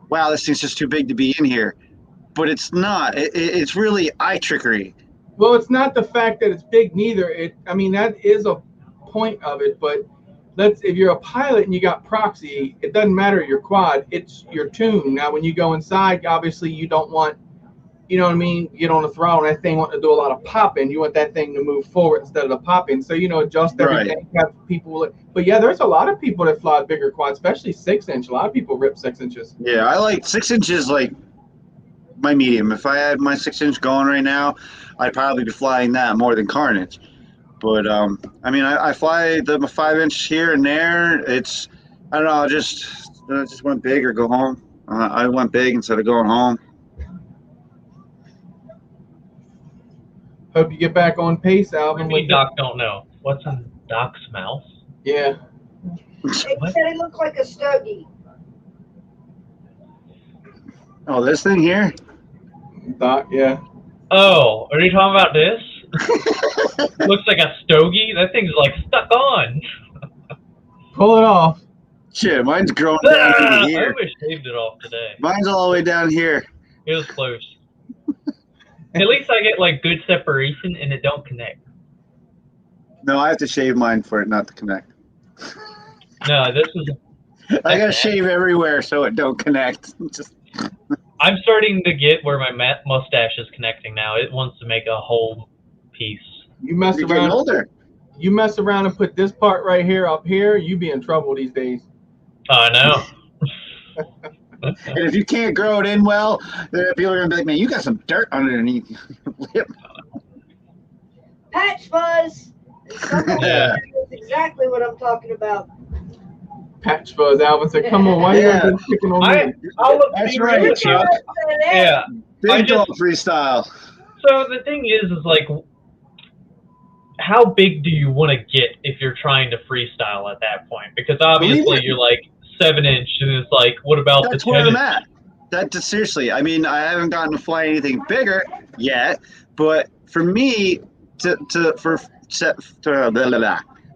wow, this thing's just too big to be in here. But it's not. It's really eye trickery. Well, it's not the fact that it's big neither. I mean, that is a point of it, but if you're a pilot and you got proxy, it doesn't matter your quad, it's your tune. Now, when you go inside, obviously you don't want, you know what I mean, get on the throttle and that thing want to do a lot of popping. You want that thing to move forward instead of the popping. So, adjust everything. Right. Have people, but yeah, there's a lot of people that fly bigger quads, especially 6-inch. A lot of people rip 6 inches. Yeah, I like 6 inches, like my medium. If I had my 6-inch going right now, I'd probably be flying that more than Carnage. But I mean, I fly the 5-inch here and there. It's, I don't know. I just went big or go home. I went big instead of going home. Hope you get back on pace, Alvin. Maybe Doc don't know. What's in Doc's mouth? Yeah. They said it looked like a stogie. Oh, this thing here? Doc, yeah. Oh, are you talking about this? Looks like a stogie. That thing's like stuck on. Pull it off. Shit, mine's growing down to I here. wish I shaved it off today. Mine's all the way down here. It was close. At least I get like good separation and it don't connect. No, I have to shave mine for it not to connect. No, this is. I gotta shave everywhere so it don't connect. Just I'm starting to get where my mustache is connecting now. It wants to make a whole piece. You mess you're getting around. older. You mess around and put this part right here up here, you be in trouble these days. I know. And if you can't grow it in well, then people are gonna be like, "Man, you got some dirt underneath your lip." Patch fuzz. Yeah. That's exactly what I'm talking about. Patch fuzz. Alvin said, "Come on, why Yeah. you picking on me?" I'll look That's be right, real with you. Chuck. Yeah. Big I dog just- freestyle. So the thing is like, how big do you want to get if you're trying to freestyle at that point? Because obviously Believe it. you're like 7-inch, and it's like, what about That's the where 10 I'm at. That's seriously. I mean, I haven't gotten to fly anything bigger yet, but for me,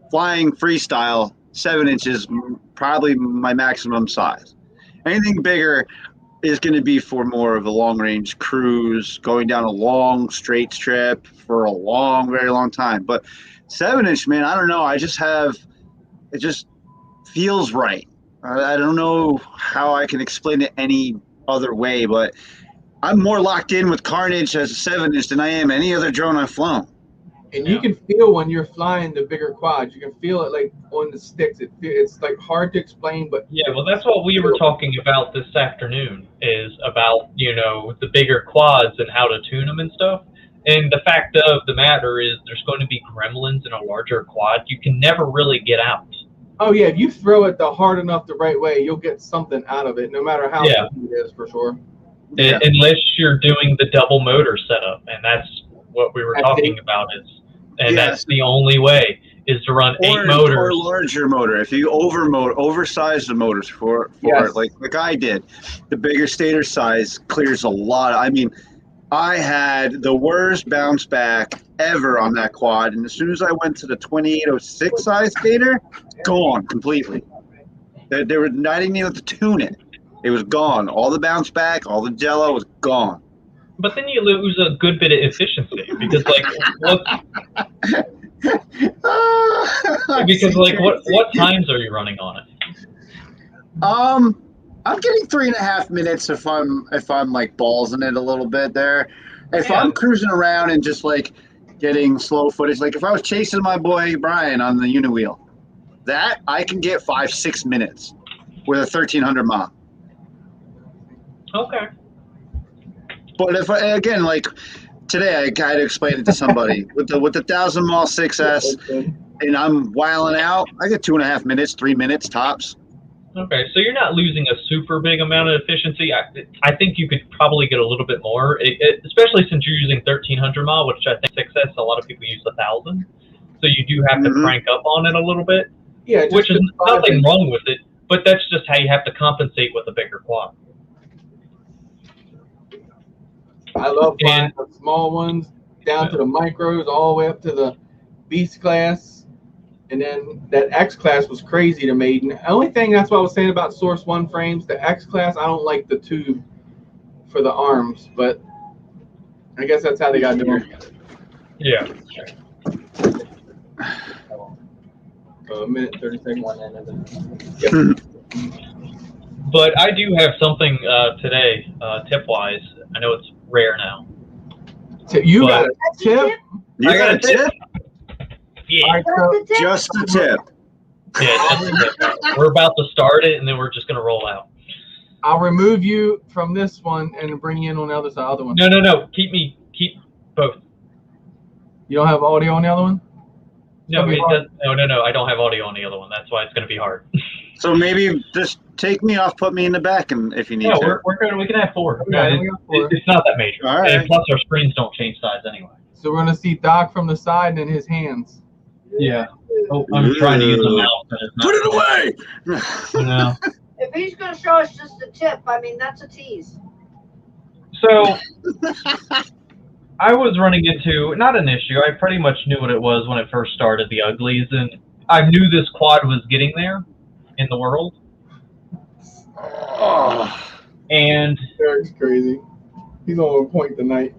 flying freestyle, 7 inches probably my maximum size. Anything bigger is going to be for more of a long range cruise, going down a long straight strip for a long, very long time. But 7-inch, man, I don't know. I just have, it just feels right. I don't know how I can explain it any other way, but I'm more locked in with Carnage as a 7-inch than I am any other drone I've flown. And you can feel when you're flying the bigger quads. You can feel it like on the sticks. It's like hard to explain, but Yeah, well, that's what we were talking about this afternoon, is about, the bigger quads and how to tune them and stuff. And the fact of the matter is there's going to be gremlins in a larger quad. You can never really get out. oh yeah, if you throw it hard enough the right way, you'll get something out of it, no matter how Yeah. big it is, for sure. Yeah. Unless you're doing the double motor setup, and that's what we were That's talking it. about. And Yes. that's the only way, is to run 8 Or motors. larger motor. If you oversize the motors for Yes. like I did, the bigger stator size clears a lot. I mean, I had the worst bounce back ever on that quad, and as soon as I went to the 2806 size stator, gone completely. I didn't even have to tune it. It was gone. All the bounce back, all the jello was gone. But then you lose a good bit of efficiency because, like, what times are you running on it? I'm getting 3.5 minutes if I'm like ballsing it a little bit there. If Yeah. I'm cruising around and just like getting slow footage, like if I was chasing my boy Brian on the Uniwheel, That I can get 5-6 minutes with a 1300 mile. Okay. But if again, like today, I had to explain it to somebody with the 1000 mile 6S, and I'm wiling out. I get 2.5 minutes, 3 minutes tops. Okay, so you're not losing a super big amount of efficiency. I think you could probably get a little bit more, especially since you're using 1300 mile, which I think 6S, a lot of people use 1000. So you do have to crank up on it a little bit, Yeah, which is nothing wrong with it, but that's just how you have to compensate with a bigger quad. I love flying the small ones down to the micros, all the way up to the Beast class. And then that X class was crazy to me. And the only thing, that's what I was saying about Source 1 frames, the X class, I don't like the tube for the arms, but I guess that's how they got to do it. Yeah. A minute, 30 seconds. Yep. But I do have something today, tip-wise. I know it's rare now. You got a tip? You got a tip? Yeah. All right, so Just a tip. Yeah, just a tip. We're about to start it, and then we're just going to roll out. I'll remove you from this one and bring you in on the other side, other one. No. Keep both. You don't have audio on the other one? No, it does. No. I don't have audio on the other one. That's why it's going to be hard. So maybe just take me off, put me in the back, and if you need No, to. we can have 4. Okay, we got 4. It's not that major. All right. And plus, our screens don't change size anyway. So we're going to see Doc from the side and then his hands. Yeah. Oh, I'm trying to use the mouse. And it's not Put it away! You know. If he's going to show us just the tip, I mean, that's a tease. So, I was running into, not an issue, I pretty much knew what it was when it first started, the uglies, and I knew this quad was getting there in the world. Oh. And Eric's crazy. He's on one point tonight.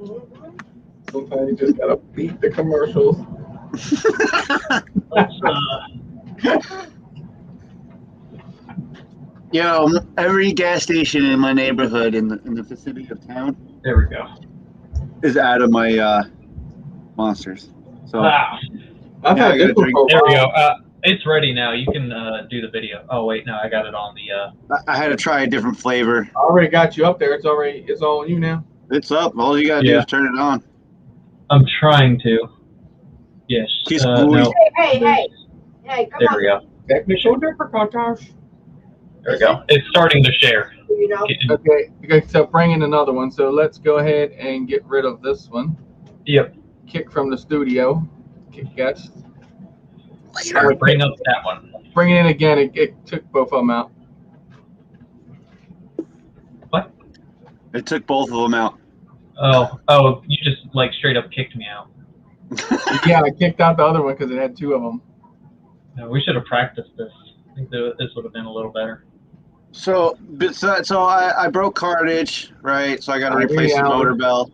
Sometimes you just got to beat the commercials. let's, Yo, every gas station in my neighborhood in the vicinity of town there we go. is out of my monsters. So Wow. I've Yeah, I had gotta this one drink. for a There we while. go. It's ready now. You can do the video. Oh, wait, no, I got it on the... I had to try a different flavor. I already got you up there. It's all on you now. It's up. All you gotta do Yeah. is turn it on. I'm trying to. Yes. Kiss No. booty. Hey, come There on. we go. Technical difficulties. There we go. It's starting to share. You know, Okay, so bring in another one. So let's go ahead and get rid of this one. Yep. Kick from the studio. Kick guest. I would bring up that one. Bring it in again. It took both of them out. What? It took both of them out. Oh, you just like straight up kicked me out. Yeah, I kicked out the other one because it had 2 of them. No, we should have practiced this. I think this would have been a little better. So I broke cartridge, right? So I got to replace the motor belt.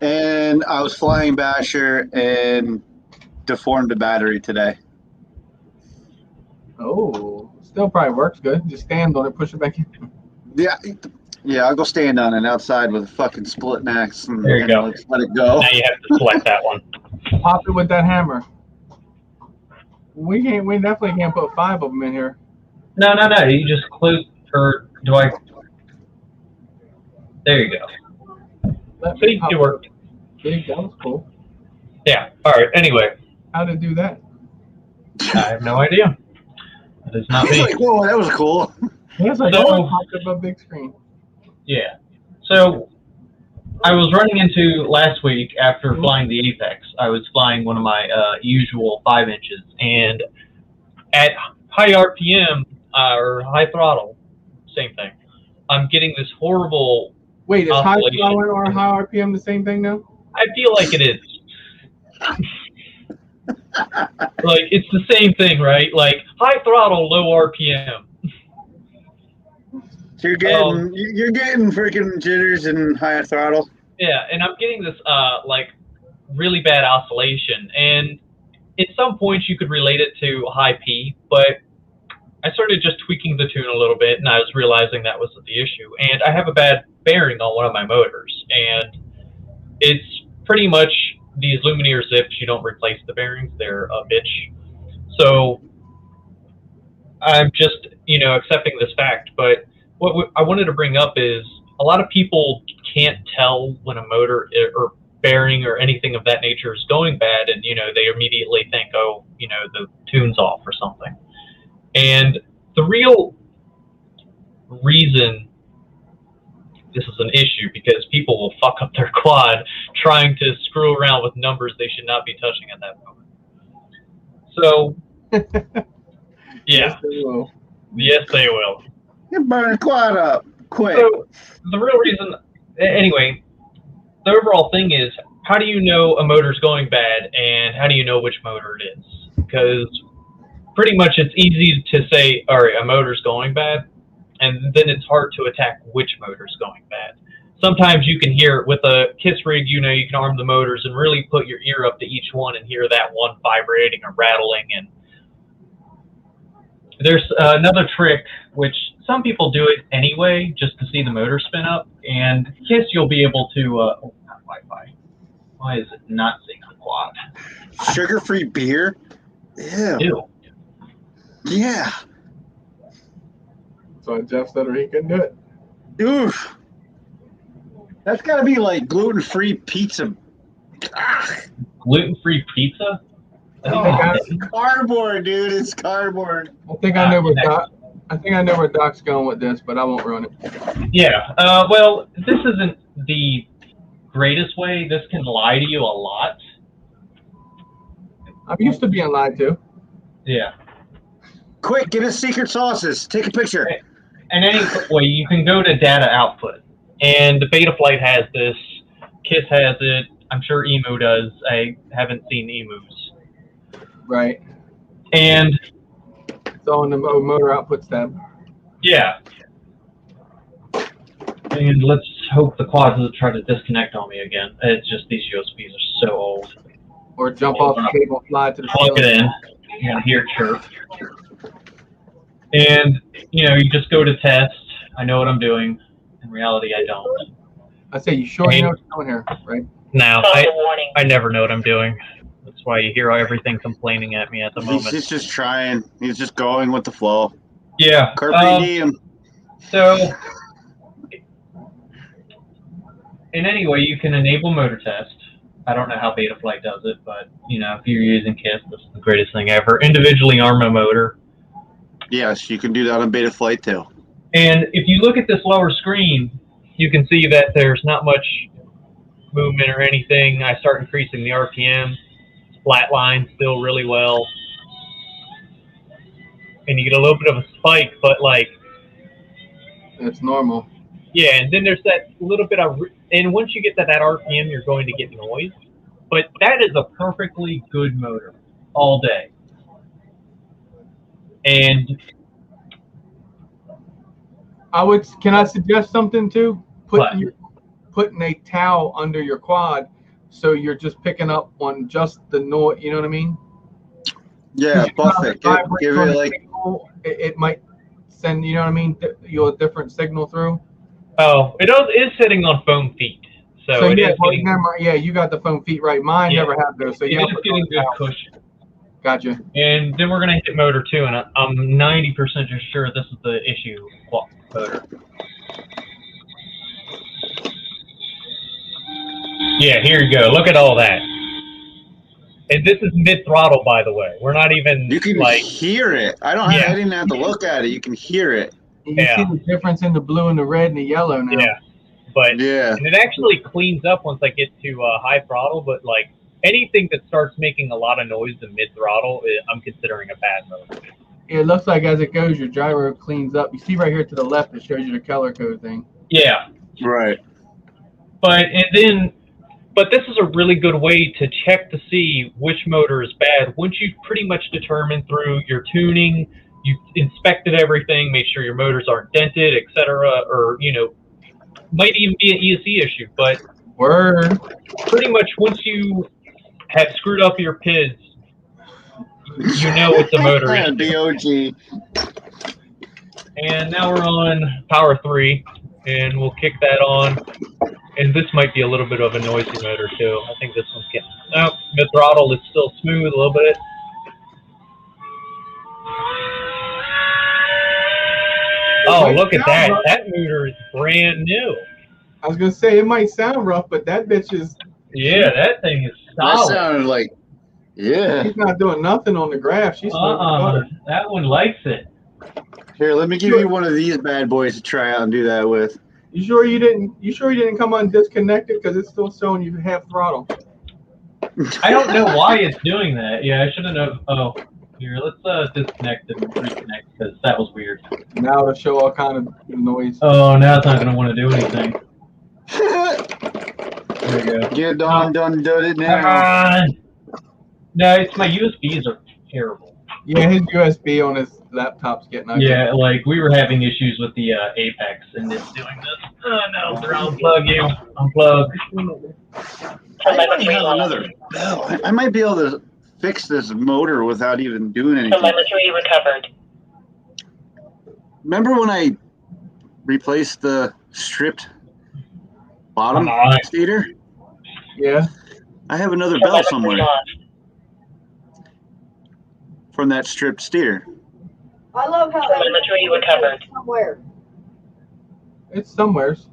And I was flying Basher and deformed the battery today. Oh, still probably works good. Just stand on it, push it back in. Yeah, I'll go stand on it outside with a fucking split max. And, There you go. Let it go. Now you have to select that one. Pop it with that hammer. We definitely can't put 5 of them in here. No. You just close, or do I? There you go. Let See, me pop it worked. Big, that was cool. Yeah. All right. Anyway, How to do that? I have no idea. That is not He's me. like, whoa, that was cool. It's like, So- oh, popped up a big screen. Yeah. So I was running into last week after flying the Apex. I was flying one of my usual 5 inches, and at high RPM or high throttle, same thing. I'm getting this horrible. Wait, is high Oscillation. power or high RPM the same thing now? I feel like it is. Like it's the same thing, right? Like high throttle, low RPM. So you're getting freaking jitters and high throttle. Yeah, and I'm getting this like really bad oscillation, and at some points you could relate it to high P, but I started just tweaking the tune a little bit, and I was realizing that was the issue. And I have a bad bearing on one of my motors, and it's pretty much these Lumineer zips. You don't replace the bearings; they're a bitch. So I'm just, accepting this fact. But what I wanted to bring up is a lot of people can't tell when a motor or bearing or anything of that nature is going bad, and they immediately think, oh, the tune's off or something. And the real reason this is an issue because people will fuck up their quad trying to screw around with numbers they should not be touching at that moment. So, yeah. Yes, they will. Yes, they will. You burn the quad up quick. So, the real reason, anyway, the overall thing is, how do you know a motor's going bad, and how do you know which motor it is? Because pretty much it's easy to say, all right, a motor's going bad, and then it's hard to attack which motor's going bad. Sometimes you can hear, with a KISS rig, you can arm the motors and really put your ear up to each one and hear that one vibrating or rattling. And there's another trick, which some people do it anyway, just to see the motor spin up. And KISS, you'll be able to, oh, not Wi-Fi. Why is it not seeing the quad? Sugar-free beer? Ew. Ew. Yeah. So Jeff said he couldn't do it. Oof. That's got to be like gluten-free pizza. Ah. Gluten-free pizza? Oh, it's cardboard, dude. It's cardboard. I think I know where Doc's going with this, but I won't ruin it. Yeah. Well, this isn't the greatest way. This can lie to you a lot. I'm used to being lied to. Yeah. Quick, get us secret sauces. Take a picture. And anyway, you can go to data output. And the Betaflight has this. KISS has it. I'm sure Emu does. I haven't seen Emu's. Right. And it's on the motor outputs tab. Yeah. And let's hope the quad doesn't try to disconnect on me again. It's just these USBs are so old. Or jump off the cable and fly to the Plug it in. You can hear it chirp. And, you just go to test. I know what I'm doing. In reality, I don't. I say, you sure you know what you're doing here, right? No, I never know what I'm doing. That's why you hear everything complaining at me at the moment. He's just trying. He's just going with the flow. Yeah. Carpe diem. So, in any way, you can enable motor test. I don't know how Betaflight does it, but, if you're using KISS, this is the greatest thing ever. Individually arm a motor. Yes, you can do that on Betaflight too. And if you look at this lower screen, you can see that there's not much movement or anything. I start increasing the RPM. Flatline still really well. And you get a little bit of a spike, but it's normal. Yeah, and then there's that little bit of, and once you get to that RPM, you're going to get noise. But that is a perfectly good motor all day. And can I suggest something too? Putting a towel under your quad so you're just picking up on just the noise, you know what I mean? Yeah, buff it. Give it like signal, it might send, you know what I mean, a different signal through. Oh, it is sitting on foam feet. So it is getting, yeah, you got the foam feet right. Mine never had those. So yeah, it's getting good cushion. Gotcha. And then we're gonna hit motor 2, and I'm 90% sure this is the issue. Motor. Yeah, here you go. Look at all that. And this is mid throttle, by the way. We're not even. You can hear it. I didn't have to look at it. You can hear it. You can see the difference in the blue and the red and the yellow now. Yeah. But and it actually cleans up once I get to high throttle. But anything that starts making a lot of noise in mid throttle, I'm considering a bad motor. Yeah, it looks like as it goes, your gyro cleans up. You see right here to the left, it shows you the color code thing. Yeah. Right. But this is a really good way to check to see which motor is bad. Once you've pretty much determined through your tuning, you've inspected everything, made sure your motors aren't dented, etc., or might even be an ESC issue. But pretty much once you have screwed up your PIDs, you know it's a motor issue. DOG. And now we're on power 3, and we'll kick that on. And this might be a little bit of a noisy motor too. I think this one's getting. No, mid throttle is still smooth a little bit. Oh, might look at sound that. rough. That motor is brand new. I was gonna say it might sound rough, but that bitch is. Yeah, that thing is That solid. sounded like, yeah. She's not doing nothing on the graph. She's smooth as butter. That one likes it. Here, let me give you one of these bad boys to try out and do that with. You sure you didn't? You sure you didn't come on disconnected? Because it's still showing you half throttle. I don't know why it's doing that. Yeah, I should have known. Oh, here, let's disconnect and reconnect because that was weird. Now it'll show all kind of noise. Oh, now it's not going to want to do anything. There we go. Get on, done it Come now. on. No, it's my USBs are terrible. Yeah, his USB on his laptop's getting ugly. Yeah, like we were having issues with the Apex and it's doing this. Oh no, they're unplug you. Unplug. I might have another bell. I might be able to fix this motor without even doing anything. Telemetry recovered. Remember when I replaced the stripped bottom stator? Yeah. I have another bell Telemetry somewhere lost. from that stripped steer. I love how Telemetry recovered. somewhere. It's somewheres.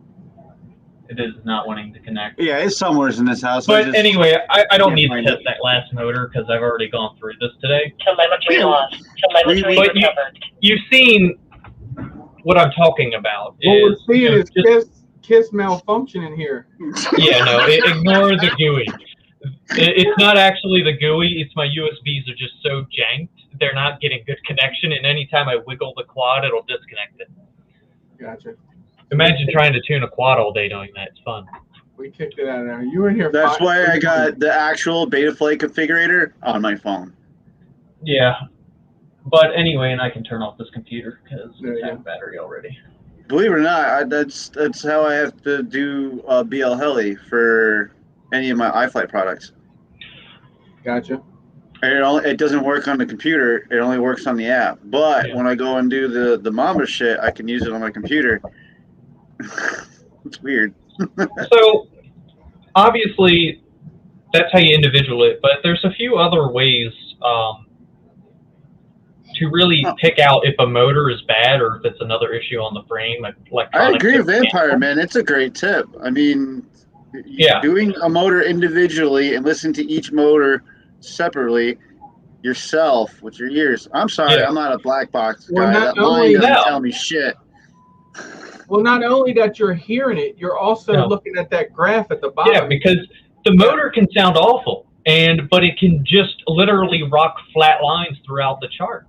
It is not wanting to connect. Yeah, it's somewhere in this house. But anyway, I don't can't need to find test it. that last motor because I've already gone through this today. Telemetry Yeah. lost. Telemetry But recovered. You've seen what I'm talking about. What we're seeing you know, is Kiss malfunction in here. Yeah, no, ignore the GUI. It's not actually the GUI. It's my USBs are just so janked. They're not getting good connection, and anytime I wiggle the quad, it'll disconnect it. Gotcha. Imagine trying to tune a quad all day doing that. It's fun. We kicked it out of there. You were in here. That's five- why I got the actual Betaflight configurator on my phone. Yeah. But anyway, and I can turn off this computer because There it's you out go. of battery already. Believe it or not, that's how I have to do BL Heli for any of my iFlight products. Gotcha. And it doesn't work on the computer. It only works on the app. But Yeah. when I go and do the Mamba shit, I can use it on my computer. It's weird. So, obviously, that's how you individual it, but there's a few other ways to really pick out if a motor is bad or if it's another issue on the frame. I agree with Vampire, man. It's a great tip. I mean, Yeah. doing a motor individually and listening to each motor separately yourself with your ears. I'm sorry, Yeah. I'm not a black box guy. Well, not That line only doesn't that- tell me shit. Well, not only that you're hearing it, you're also No. looking at that graph at the bottom. Yeah, because the motor can sound awful, but it can just literally rock flat lines throughout the chart.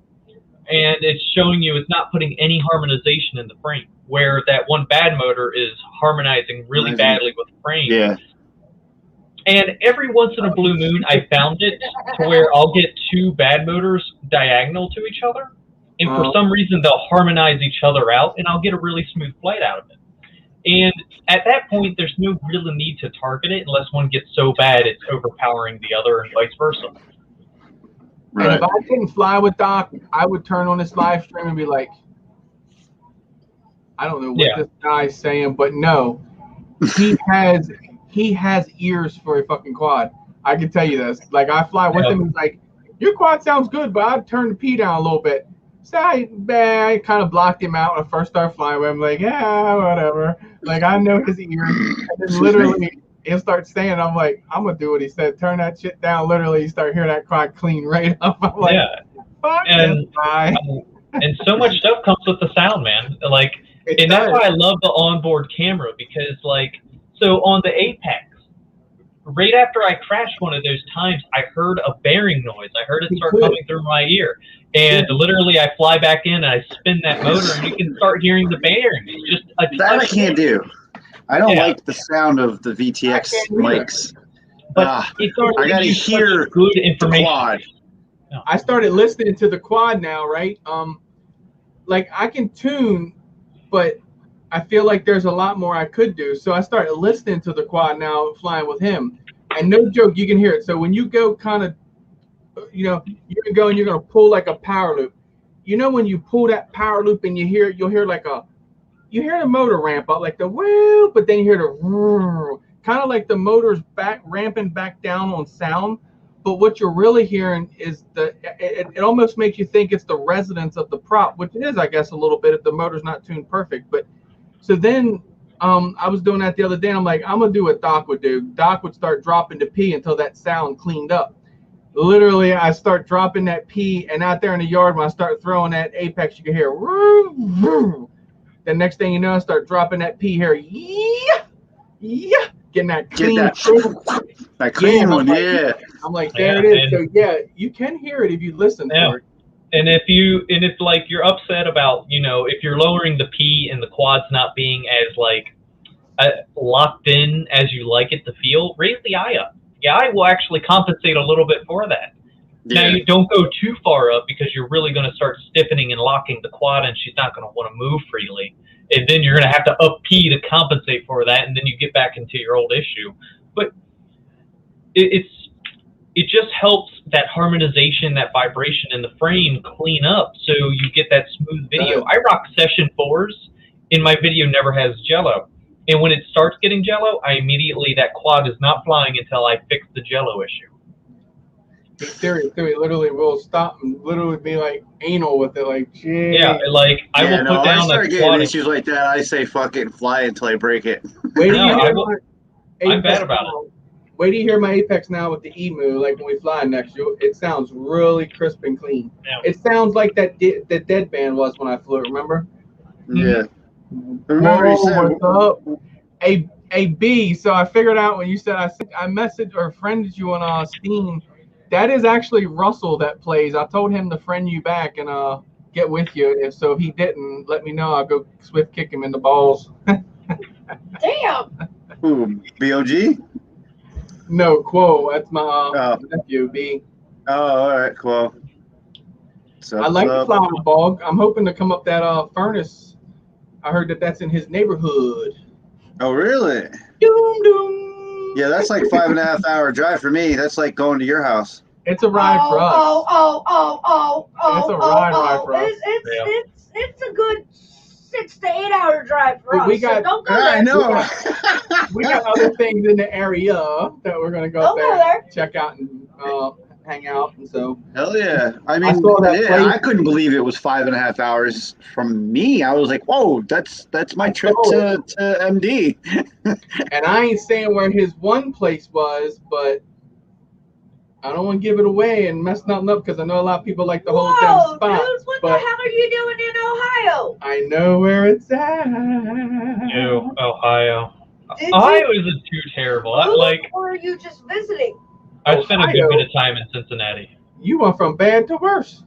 And it's showing you it's not putting any harmonization in the frame, where that one bad motor is harmonizing really badly with the frame. Yeah. And every once in a blue moon, I found it to where I'll get two bad motors diagonal to each other. And for some reason, they'll harmonize each other out, and I'll get a really smooth flight out of it. And at that point, there's no real need to target it unless one gets so bad it's overpowering the other and vice versa. And if I didn't fly with Doc, I would turn on this live stream and be like, I don't know what this guy's saying, but no, he has ears for a fucking quad. I can tell you this. Like, I fly with him, he's like, your quad sounds good, but I'd turn the P down a little bit. So I kind of blocked him out when I first started flying with him. Like, yeah, whatever. Like, I know his ears. And then literally, he'll start saying, I'm like, I'm going to do what he said. Turn that shit down. Literally, you start hearing that quad clean right up. I'm like, fuck this guy. And so much stuff comes with the sound, man. Like, and that's why I love the onboard camera because, like, so on the Apex, right after I crashed one of those times, I heard a bearing noise. I heard it start coming through my ear. And literally, I fly back in and I spin that motor, and you can start hearing the bearings. Just a That I can't do. I don't Yeah. like the sound of the VTX mics. But it's already I gotta gives you hear such good the information. quad. I started listening to the quad now, right? Like, I can tune, but I feel like there's a lot more I could do. So I started listening to the quad now, flying with him. And no joke, you can hear it. So when you go kind of, you know, you can go and you're going to pull like a power loop. You know, when you pull that power loop and you'll hear like you hear the motor ramp up, like the wheel, but then you hear the kind of like the motor's ramping back down on sound. But what you're really hearing is it almost makes you think it's the resonance of the prop, which it is, I guess, a little bit if the motor's not tuned perfect. But so then I was doing that the other day, and I'm like, I'm gonna do what Doc would do. Doc would start dropping the P until that sound cleaned up. Literally, I start dropping that P, and out there in the yard, when I start throwing that apex, you can hear woo, woo. The next thing you know, I start dropping that P here, yeah, getting that clean, that clean one, like, yeah. I'm like, there it is. So yeah, you can hear it if you listen for it. And if like you're upset about, if you're lowering the P and the quad's not being as like locked in as you like it to feel, raise the eye up. The eye will actually compensate a little bit for that. Yeah. Now you don't go too far up because you're really going to start stiffening and locking the quad, and she's not going to want to move freely. And then you're going to have to up P to compensate for that, and then you get back into your old issue. But it just helps that harmonization, that vibration in the frame clean up, so you get that smooth video. I rock session 4s, and my video never has jello. And when it starts getting jello, that quad is not flying until I fix the jello issue. Theory literally will stop and literally be like anal with it, like, geez. Yeah, like I will put down I start the getting quad. issues like that. I say fuck it and fly until I break it. I'm bad about it. Wait till you hear my Apex now with the EMU, like when we fly next, it sounds really crisp and clean. Yeah. It sounds like that dead band was when I flew it, remember? Yeah. Remember you said, what's up? A B. So I figured out when you said I messaged or friended you on Steam. That is actually Russell that plays. I told him to friend you back and get with you. If he didn't, let me know. I'll go swift kick him in the balls. Damn. Who? BOG? No, Quo. That's my nephew, B. Oh, all right, Quo. I like the flower bog. I'm hoping to come up that furnace. I heard that's in his neighborhood. Oh, really? Doom, doom. Yeah, that's like 5.5 hour drive for me. That's like going to your house. It's a ride for us. It's a ride for us. It's a good 6 to 8 hour drive for us. We got, so don't go there. I know. We got other things in the area that we're gonna go there, check out and hang out, and so. Hell yeah! I mean, I couldn't believe it was 5.5 hours from me. I was like, whoa, that's my trip to MD. And I ain't saying where his one place was, but I don't want to give it away and mess nothing up because I know a lot of people like to hold down spot. Dudes, what the hell are you doing in Ohio? I know where it's at. Ew, Ohio. Ohio isn't too terrible. Or are you just visiting? I spent a good bit of time in Cincinnati. You went from bad to worse.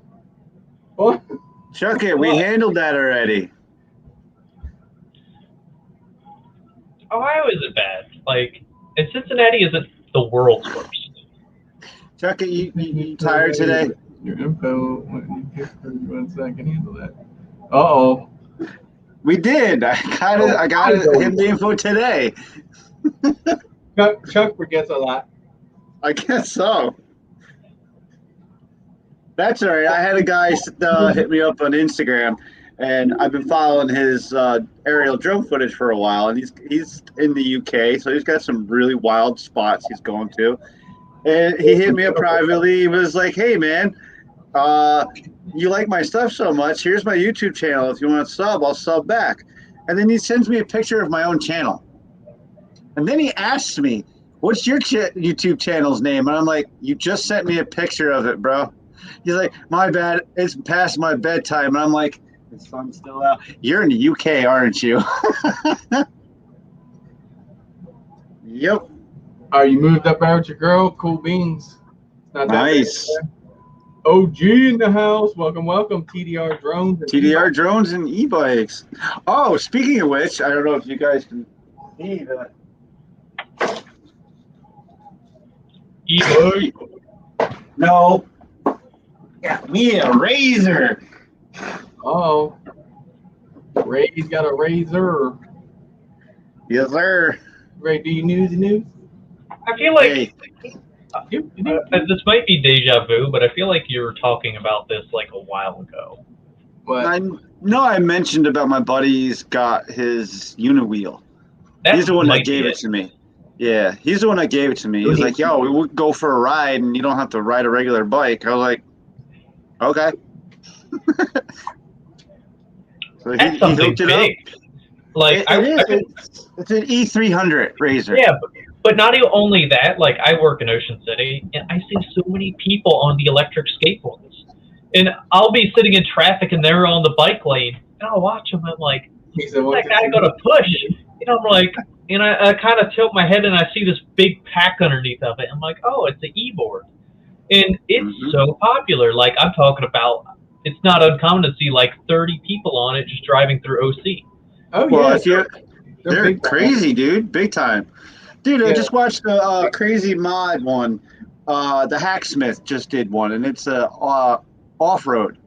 What? Chuck it, we handled that already. Ohio isn't bad. And Cincinnati isn't the world's worst. Chuck it, you tired today? Your info. 1 second, handle that. Uh-oh. We did. I got him the info today. Chuck forgets a lot. I guess so. That's all right. I had a guy hit me up on Instagram, and I've been following his aerial drone footage for a while, and he's in the UK, so he's got some really wild spots he's going to. And he hit me up privately. He was like, hey, man, you like my stuff so much. Here's my YouTube channel. If you want to sub, I'll sub back. And then he sends me a picture of my own channel. And then he asks me, what's your YouTube channel's name? And I'm like, you just sent me a picture of it, bro. He's like, my bad. It's past my bedtime. And I'm like, the sun's still out. You're in the UK, aren't you? Yep. You moved up there with your girl? Cool beans. Not that nice. OG in the house. Welcome, welcome. TDR drones. TDR drones and e-bikes. Oh, speaking of which, I don't know if you guys can see that. E-bike. No. Got me a razor. Oh. Ray's got a razor. Yes, sir. Ray, do you news? I feel like this might be deja vu, but I feel like you were talking about this like a while ago. What? I mentioned about my buddy's got his Uniwheel. He's the one that gave it to me. Yeah, he's the one that gave it to me. He's like, "Yo, we would go for a ride, and you don't have to ride a regular bike." I was like, "Okay." So he That's something hooked it up. big. Like It's an E300 Razor. yeah, but not only that. Like I work in Ocean City, and I see so many people on the electric skateboards, and I'll be sitting in traffic, and they're on the bike lane, and I'll watch them. I'm like, He said, that guy gonna push? You know, I'm like, and I kind of tilt my head, and I see this big pack underneath of it. I'm like, oh, it's an e-board, and it's so popular. Like I'm talking about, it's not uncommon to see like 30 people on it just driving through OC. Oh Well, yeah, they're big crazy, dude, big time. Dude, I Yeah. just watched the crazy mod one. The Hacksmith just did one, and it's off road,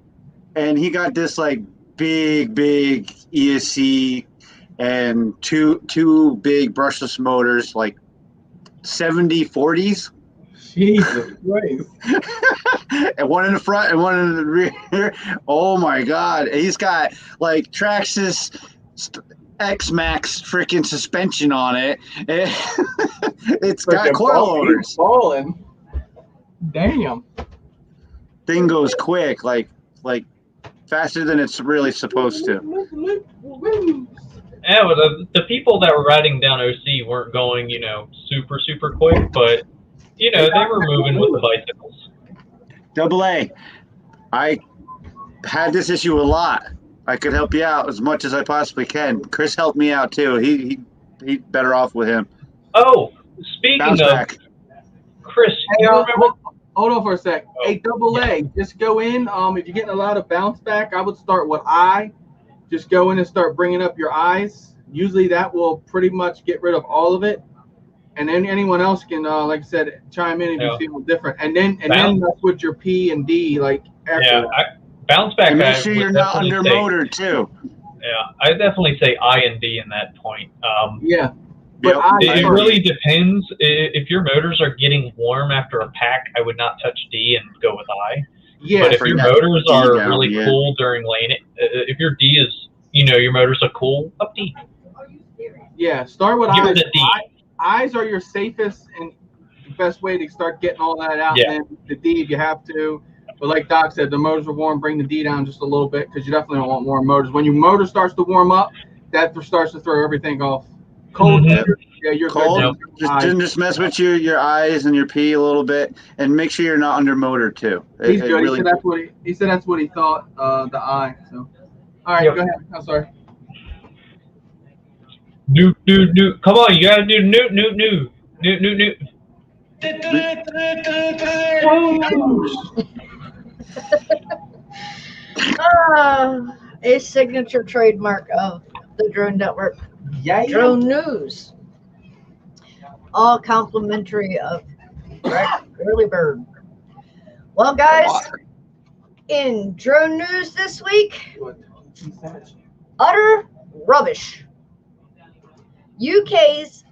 and he got this like big ESC and two big brushless motors, like 70/40s. Jesus Christ. And one in the front and one in the rear. Oh my God! He's got like Traxxas X-Max freaking suspension on it. It's got coilovers. Falling. Damn. Thing goes quick, like faster than it's really supposed to. Yeah, but the people that were riding down OC weren't going, you know, super quick, but you know they were moving with the bicycles. AA, I had this issue a lot. I could help you out as much as I possibly can. Chris helped me out too. He better off with him. Oh, speaking Bounce of back. Chris, Hey, you remember? hold on for a sec. Oh, Hey, AA, just go in. If you're getting a lot of bounce back, I would start with I. Just go in and start bringing up your eyes. Usually that will pretty much get rid of all of it. And then anyone else can, like I said, chime in if you feel different. And then that's with your P and D, like after. Yeah, bounce back. And make sure you're not under motor too. Yeah, I definitely say I and D in that point. Yeah. But Yep. It really depends. If your motors are getting warm after a pack, I would not touch D and go with I. Yeah. But if your bring that motors D are down, really yeah. cool during lane, if your D is, you know, your motors are cool, up D. Yeah. Start with Give eyes. it a D. Eyes are your safest and best way to start getting all that out. Yeah. And then the D if you have to. But like Doc said, the motors are warm. Bring the D down just a little bit because you definitely don't want warm motors. When your motor starts to warm up, that starts to throw everything off. Cold, yeah, you're Cold. good. Just mess with your eyes and your P a little bit, and make sure you're not under motor too. He's good. Really, he said that's what he thought. The eye. So, all right, go ahead. I'm sorry. New. Come on, you gotta do new. A signature trademark of the Drone Network. Yeah. Drone News. All complimentary of Early Bird. Well, guys, in Drone News this week, utter rubbish. UK's,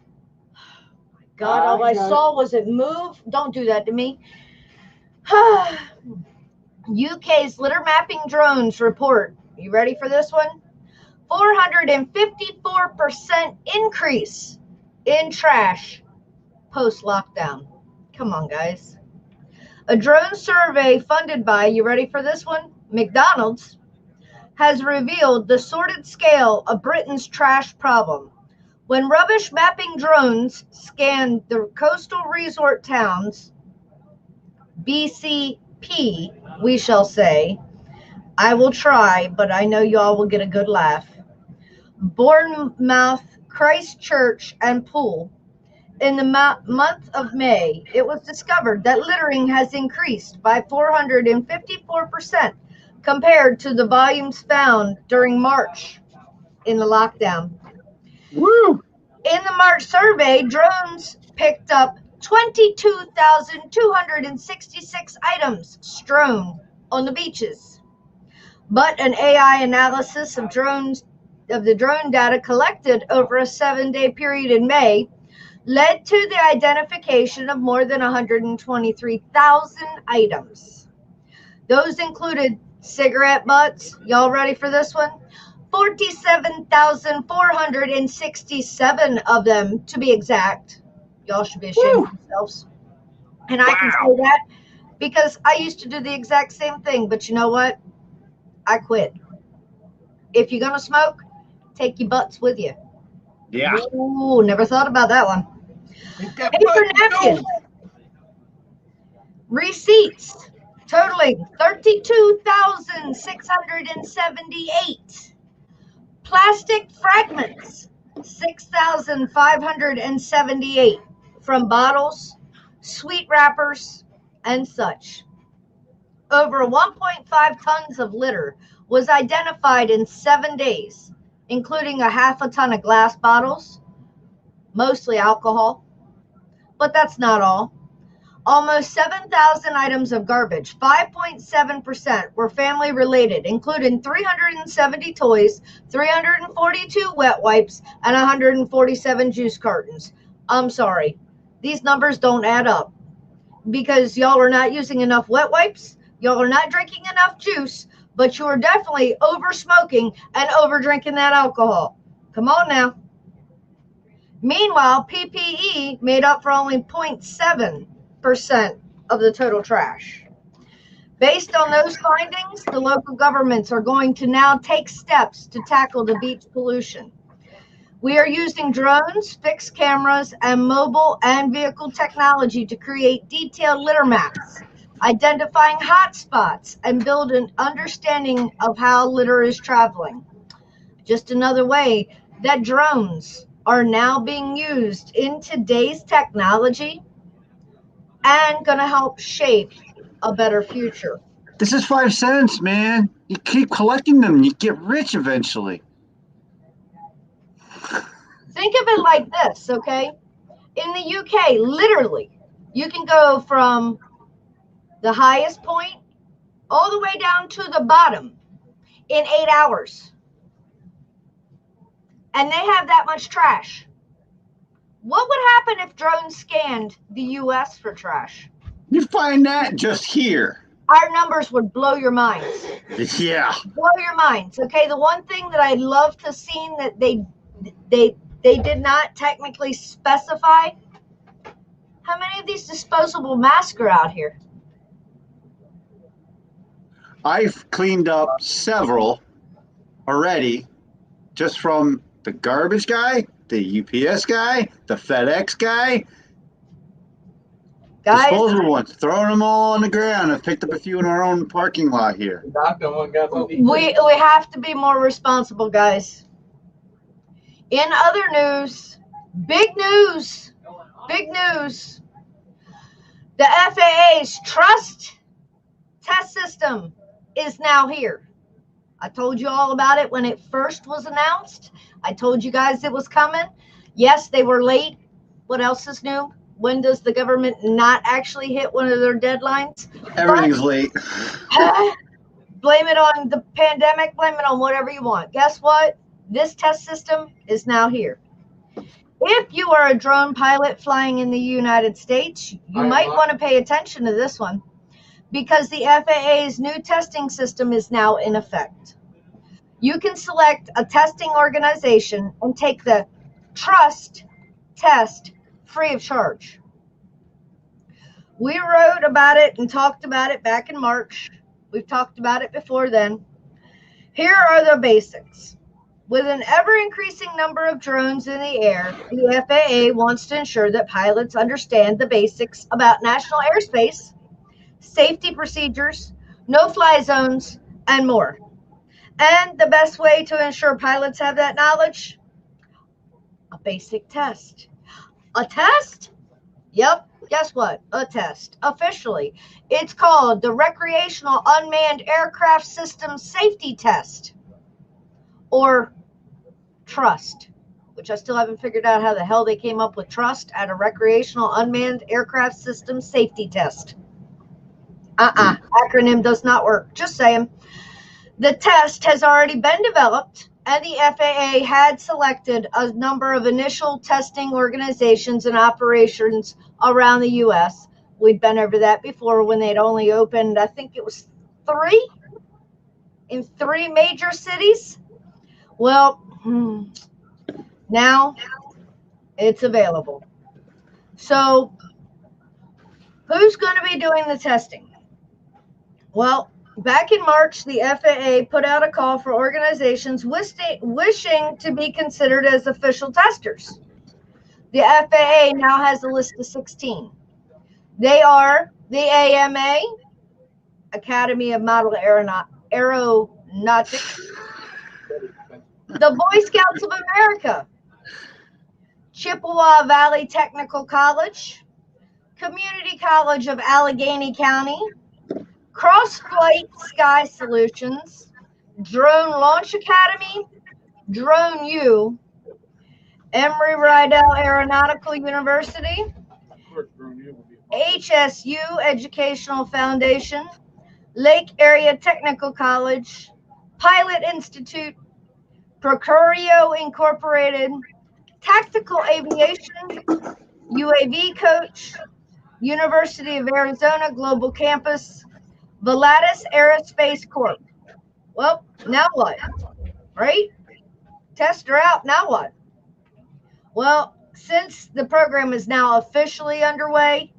God, all I saw was it move. Don't do that to me. UK's litter mapping drones report. You ready for this one? 454% increase in trash post-lockdown. Come on, guys. A drone survey funded by, you ready for this one? McDonald's has revealed the sordid scale of Britain's trash problem. When rubbish mapping drones scanned the coastal resort towns, BCP, we shall say, I will try, but I know y'all will get a good laugh. Bournemouth, Christchurch, and Poole. In the month of May, it was discovered that littering has increased by 454% compared to the volumes found during March in the lockdown. Woo! In the March survey, drones picked up 22,266 items strewn on the beaches. But an AI analysis of the drone data collected over a 7-day period in May led to the identification of more than 123,000 items. Those included cigarette butts. Y'all ready for this one? 47,467 of them, to be exact. Y'all should be ashamed of yourselves. And I can say that because I used to do the exact same thing. But you know what? I quit. If you're going to smoke, take your butts with you. Yeah. Ooh, never thought about that one. Take that Paper butt, napkins. go. Receipts totaling 32,678. Plastic fragments 6,578 from bottles, sweet wrappers, and such. Over 1.5 tons of litter was identified in 7 days, including a half a ton of glass bottles, mostly alcohol. But that's not all. Almost 7,000 items of garbage, 5.7%, were family related, including 370 toys, 342 wet wipes, and 147 juice cartons. I'm sorry, these numbers don't add up because y'all are not using enough wet wipes, y'all are not drinking enough juice, but you are definitely over smoking and over drinking that alcohol. Come on now. Meanwhile, PPE made up for only 0.7% of the total trash. Based on those findings, the local governments are going to now take steps to tackle the beach pollution. We are using drones, fixed cameras, and mobile and vehicle technology to create detailed litter maps, identifying hotspots, and build an understanding of how litter is traveling. Just another way that drones are now being used in today's technology and going to help shape a better future. This is 5 cents, man. You keep collecting them, you get rich eventually. Think of it like this, okay? In the UK, literally, you can go from the highest point all the way down to the bottom in 8 hours. And they have that much trash. What would happen if drones scanned the US for trash? You find that just here. Our numbers would blow your minds. Yeah. Blow your minds. Okay, the one thing that I'd love to see that they did not technically specify, how many of these disposable masks are out here? I've cleaned up several already just from the garbage guy, the UPS guy, the FedEx guy. Guys, Disposable ones, throwing them all on the ground. I've picked up a few in our own parking lot here. we have to be more responsible, guys. In other news, big news, the FAA's trust test system is now here. I told you all about it when it first was announced. I told you guys it was coming. Yes, they were late. What else is new? When does the government not actually hit one of their deadlines? Everything's late. Blame it on the pandemic, blame it on whatever you want. Guess what? This test system is now here. If you are a drone pilot flying in the United States, you might want to pay attention to this one because the FAA's new testing system is now in effect. You can select a testing organization and take the trust test free of charge. We wrote about it and talked about it back in March. We've talked about it before then. Here are the basics. With an ever-increasing number of drones in the air, the FAA wants to ensure that pilots understand the basics about national airspace, safety procedures, no-fly zones, and more. And the best way to ensure pilots have that knowledge? A basic test. A test? Yep. Guess what? A test. Officially, it's called the Recreational Unmanned Aircraft System Safety Test, or TRUST, which I still haven't figured out how the hell they came up with TRUST at a Recreational Unmanned Aircraft System Safety Test. Acronym does not work. Just saying. The test has already been developed, and the FAA had selected a number of initial testing organizations and operations around the U.S. We'd been over that before when they'd only opened, I think it was 3 in 3 major cities. Well, now it's available. So, who's going to be doing the testing? Well, back in March, the FAA put out a call for organizations wishing to be considered as official testers. The FAA now has a list of 16. They are the AMA, Academy of Model Aeronautics, the Boy Scouts of America, Chippewa Valley Technical College, Community College of Allegheny County, Cross-Flight Sky Solutions, Drone Launch Academy, Drone U, Emory Riddell Aeronautical University, HSU Educational Foundation, Lake Area Technical College, Pilot Institute, Procurio Incorporated, Tactical Aviation, UAV Coach, University of Arizona Global Campus, Volatus Aerospace Corp. Well, now what? Right? Tester out, now what? Well, since the program is now officially underway,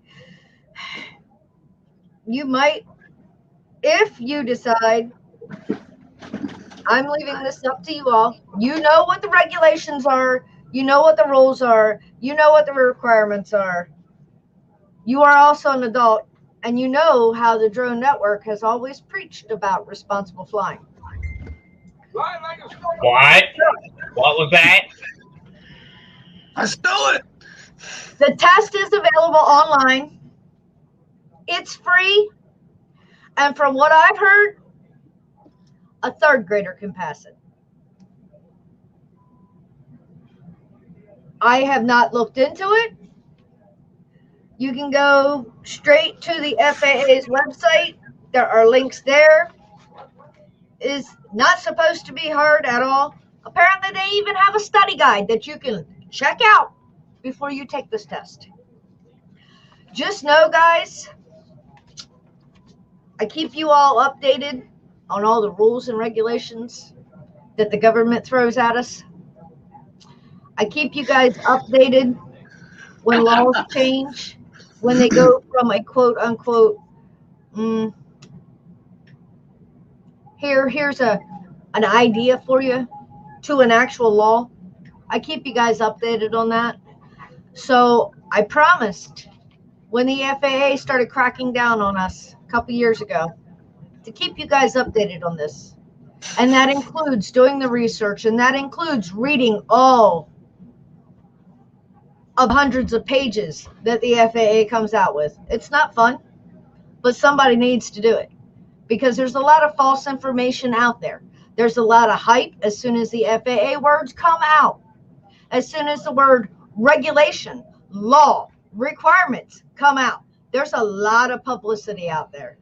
you might, if you decide, I'm leaving this up to you all. You know what the regulations are. You know what the rules are. You know what the requirements are. You are also an adult, and you know how the drone network has always preached about responsible flying. What? What was that? I stole it. The test is available online. It's free. And from what I've heard, a third grader can pass it. I have not looked into it. You can go straight to the FAA's website. There are links there. It is not supposed to be hard at all. Apparently, they even have a study guide that you can check out before you take this test. Just know, guys, I keep you all updated on all the rules and regulations that the government throws at us. I keep you guys updated when laws change, when they go from a quote unquote, here's an idea for you, to an actual law. I keep you guys updated on that. So I promised when the FAA started cracking down on us a couple years ago to keep you guys updated on this. And that includes doing the research, and that includes reading all of hundreds of pages that the FAA comes out with. It's not fun, but somebody needs to do it because there's a lot of false information out there. There's a lot of hype as soon as the FAA words come out. As soon as the word regulation, law, requirements come out, there's a lot of publicity out there.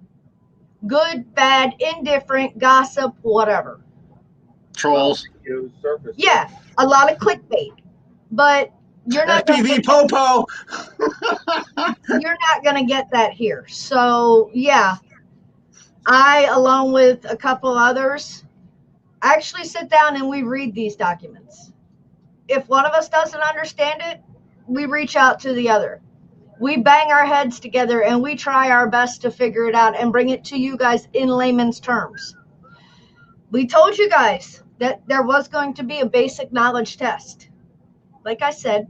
Good, bad, indifferent, gossip, whatever. Trolls. Yeah, a lot of clickbait. But you're not FPV Popo. You're not going to get that here. So, yeah, I, along with a couple others, actually sit down and we read these documents. If one of us doesn't understand it, we reach out to the other. We bang our heads together and we try our best to figure it out and bring it to you guys in layman's terms. We told you guys that there was going to be a basic knowledge test. Like I said,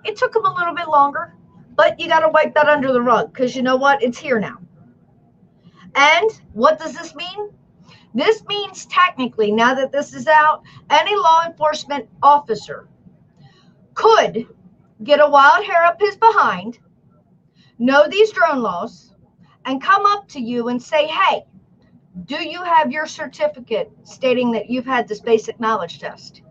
it took them a little bit longer, but you got to wipe that under the rug because you know what? It's here now. And what does this mean? This means technically, now that this is out, any law enforcement officer could get a wild hair up his behind, know these drone laws, and come up to you and say, hey, do you have your certificate stating that you've had this basic knowledge test?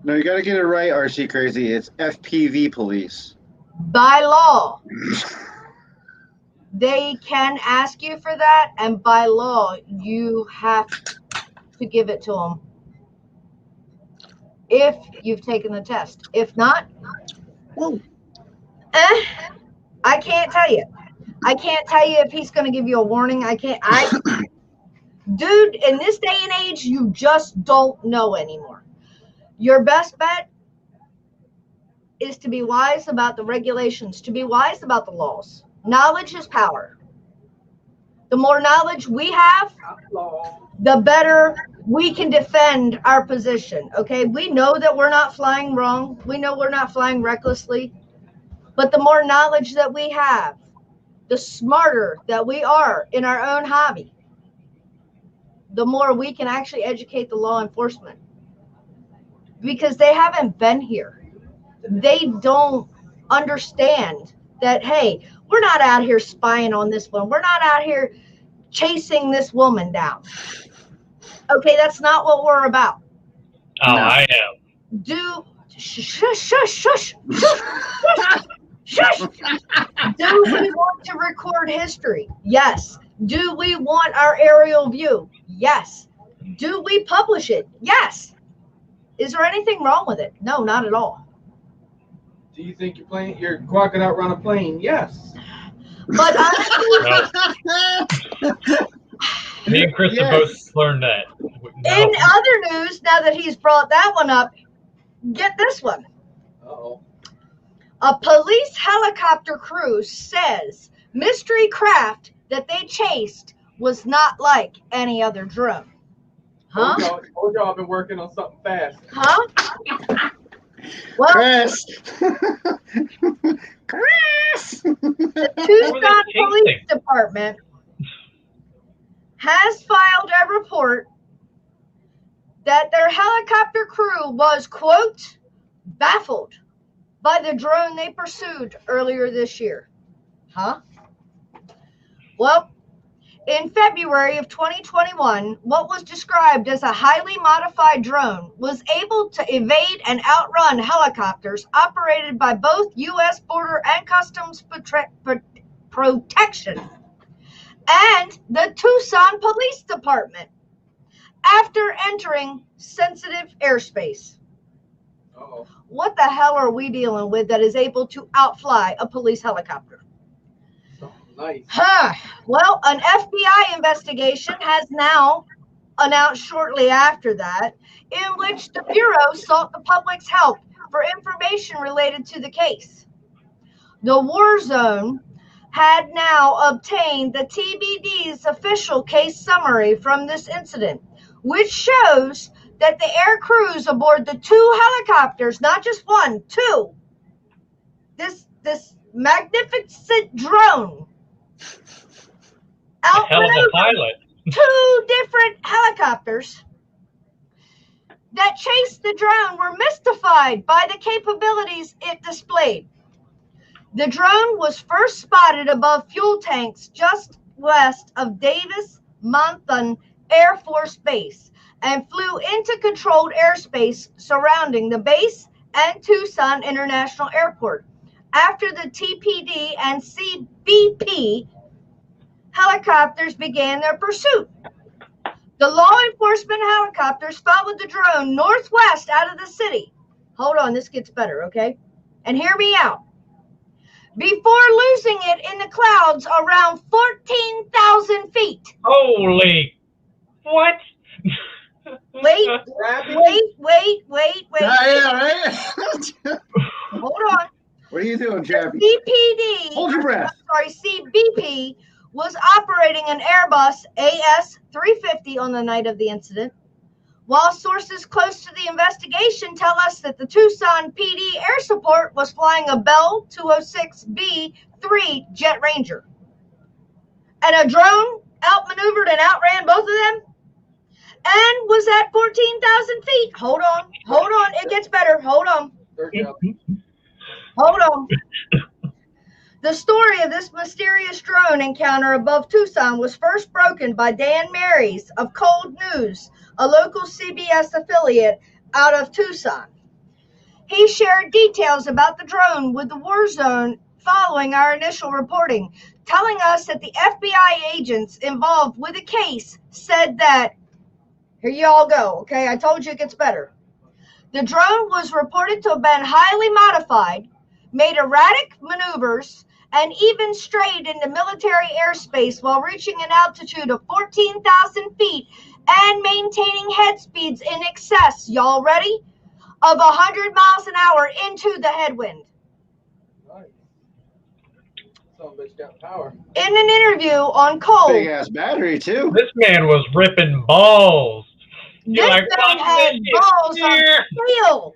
No, you got to get it right, RC Crazy. It's FPV police. By law, they can ask you for that, and by law, you have to give it to them if you've taken the test. If not, I can't tell you. I can't tell you if he's going to give you a warning. Dude, in this day and age, you just don't know anymore. Your best bet is to be wise about the regulations, to be wise about the laws. Knowledge is power. The more knowledge we have, the better we can defend our position. Okay, we know that we're not flying wrong. We know we're not flying recklessly. But the more knowledge that we have, the smarter that we are in our own hobby, the more we can actually educate the law enforcement. Because they haven't been here. They don't understand that, hey, we're not out here spying on this one. We're not out here chasing this woman down. Okay, that's not what we're about. Oh, No. I am. Shush, shush, shush, shush, shush. Do we want to record history? Yes. Do we want our aerial view? Yes. Do we publish it? Yes. Is there anything wrong with it? No, not at all. Do you think you're quacking out around a plane? Yes. But honestly, No. Me and Chris have both learned that. No. in other news, now that he's brought that one up, get this one. Uh-oh. A police helicopter crew says mystery craft that they chased was not like any other drone. Huh? Told y'all I've been working on something fast. Huh? Well, Chris. Chris. the What were Tucson they Police chasing? Department has filed a report that their helicopter crew was, quote, baffled by the drone they pursued earlier this year. Huh? Well, in February of 2021, what was described as a highly modified drone was able to evade and outrun helicopters operated by both U.S. Border and Customs Protection and the Tucson Police Department after entering sensitive airspace. Uh-oh. What the hell are we dealing with that is able to outfly a police helicopter? Nice. Well, an FBI investigation has now announced shortly after that, in which the Bureau sought the public's help for information related to the case. The War Zone had now obtained the TBD's official case summary from this incident, which shows that the air crews aboard the two helicopters, not just one, two, this magnificent drone, A hell of a pilot. two different helicopters that chased the drone were mystified by the capabilities it displayed. The drone was first spotted above fuel tanks just west of Davis-Monthan Air Force Base and flew into controlled airspace surrounding the base and Tucson International Airport after the TPD and CBP helicopters began their pursuit. The law enforcement helicopters followed the drone northwest out of the city. Hold on, this gets better, okay? And hear me out. Before losing it in the clouds around 14,000 feet. Holy. What? Wait. Yeah, right? Hold on. What are you doing, Jabby? CPD, Hold your breath. CBP was operating an Airbus AS-350 on the night of the incident, while sources close to the investigation tell us that the Tucson PD Air Support was flying a Bell 206B-3 Jet Ranger. And a drone outmaneuvered and outran both of them and was at 14,000 feet. Hold on, it gets better. Hold on. The story of this mysterious drone encounter above Tucson was first broken by Dan Marys of Cold News, a local CBS affiliate out of Tucson. He shared details about the drone with the War Zone following our initial reporting, telling us that the FBI agents involved with the case said that, here you all go, okay? I told you it gets better. The drone was reported to have been highly modified, made erratic maneuvers, and even strayed into military airspace while reaching an altitude of 14,000 feet and maintaining head speeds in excess, y'all ready, of 100 miles an hour into the headwind. Nice. Some bitch got power. In an interview on Cold, Big ass battery too. This man was ripping balls. this like, man "Fuck had this balls shit." on steel.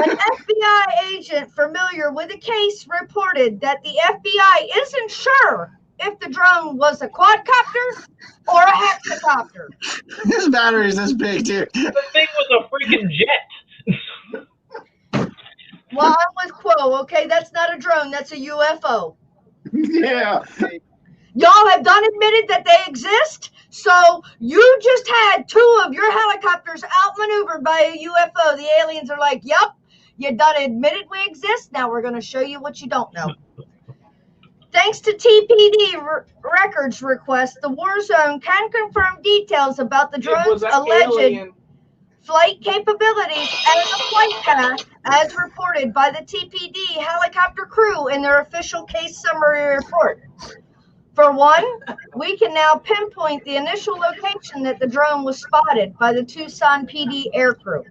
An FBI agent familiar with the case reported that the FBI isn't sure if the drone was a quadcopter or a hexacopter. His battery's this big, dude. The thing was a freaking jet. Well, I'm with Quo, okay? That's not a drone, that's a UFO. Yeah. Y'all have done admitted that they exist, so you just had 2 of your helicopters outmaneuvered by a UFO. The aliens are like, yep, you done admitted we exist, now we're going to show you what you don't know. Thanks to TPD records request, the war zone can confirm details about the It drone's was an alleged alien. flight capabilities and the flight path, as reported by the TPD helicopter crew in their official case summary report. For one, we can now pinpoint the initial location that the drone was spotted by the Tucson PD aircrew.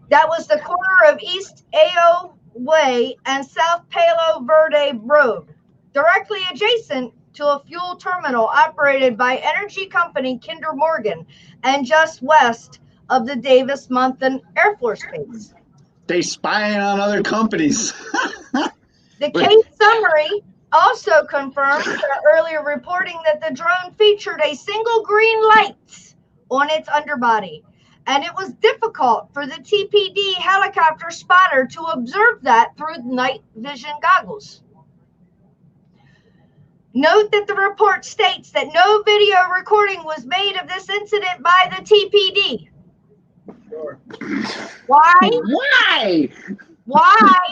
That was the corner of East Ayo Way and South Palo Verde Road, directly adjacent to a fuel terminal operated by energy company Kinder Morgan and just west of the Davis-Monthan Air Force Base. They spying on other companies. The case summary also confirms the earlier reporting that the drone featured a single green light on its underbody, and it was difficult for the TPD helicopter spotter to observe that through night vision goggles. Note that the report states that no video recording was made of this incident by the TPD. Sure. Why? Why? Why?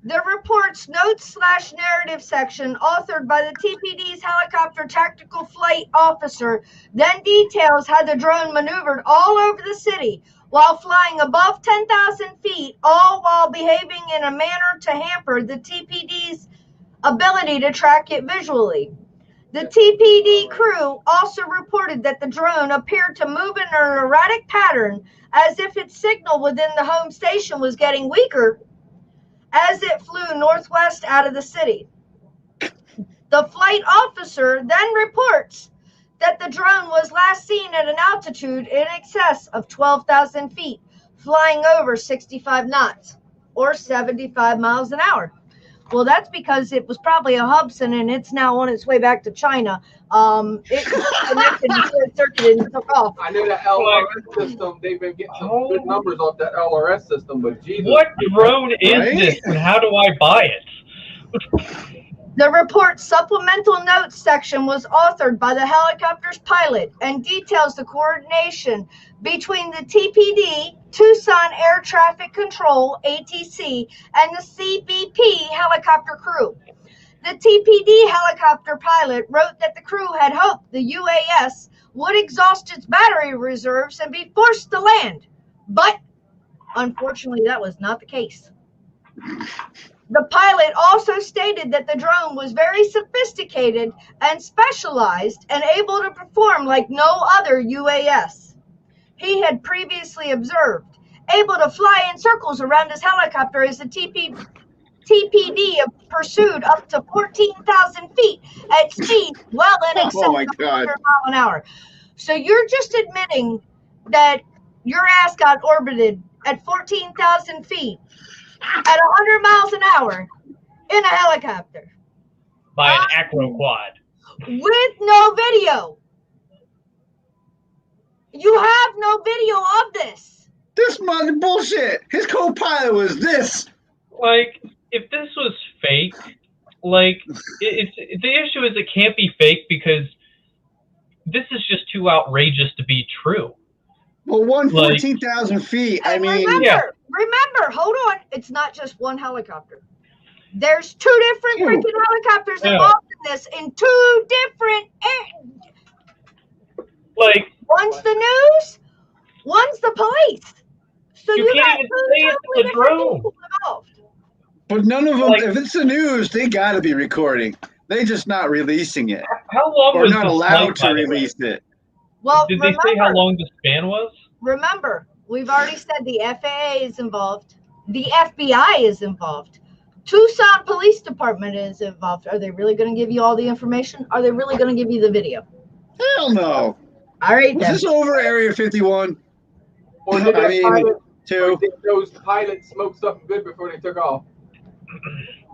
The report's notes/narrative section, authored by the TPD's helicopter tactical flight officer, then details how the drone maneuvered all over the city while flying above 10,000 feet, all while behaving in a manner to hamper the TPD's ability to track it visually. The TPD crew also reported that the drone appeared to move in an erratic pattern, as if its signal within the home station was getting weaker as it flew northwest out of the city. The flight officer then reports that the drone was last seen at an altitude in excess of 12,000 feet, flying over 65 knots, or 75 miles an hour. Well, that's because it was probably a Hubsan, and it's now on its way back to China. It connected and short-circuited and took off. I know that LRS system, they've been getting some good numbers off that LRS system, but Jesus. What drone is Right? this, and how do I buy it? The report's supplemental notes section was authored by the helicopter's pilot and details the coordination between the TPD, Tucson Air Traffic Control, ATC, and the CBP helicopter crew. The TPD helicopter pilot wrote that the crew had hoped the UAS would exhaust its battery reserves and be forced to land, but unfortunately that was not the case. The pilot also stated that the drone was very sophisticated and specialized and able to perform like no other UAS he had previously observed, able to fly in circles around his helicopter as the TPD pursued up to 14,000 feet at speed well in excess Oh my of 100 God. miles an hour. So you're just admitting that your ass got orbited at 14,000 feet at 100 miles an hour in a helicopter By an acroquad. with no video. You have no video of this. This mother bullshit. His co-pilot was this. Like, if this was fake, like, it's the issue is it can't be fake because this is just too outrageous to be true. Well, one Like- 14,000 feet. I And mean, remember, hold on. It's not just one helicopter. There's two different freaking helicopters Yeah. involved in this in two different Like, one's the news, one's the police. So You you can't got even two say it's totally the different drone. people involved. but none of them, Like- if it's the news, they got to be recording. They just not releasing it how long or was not this allowed flight, to by the way? release it. Well, Did they say how long the span was? remember, we've already said the FAA is involved. The FBI is involved. Tucson Police Department is involved. Are they really going to give you all the information? Are they really going to give you the video? Hell no. All right, Was then. this over Area 51? Or did I that mean, pilot, or Two. did those pilots smoke something good before they took off?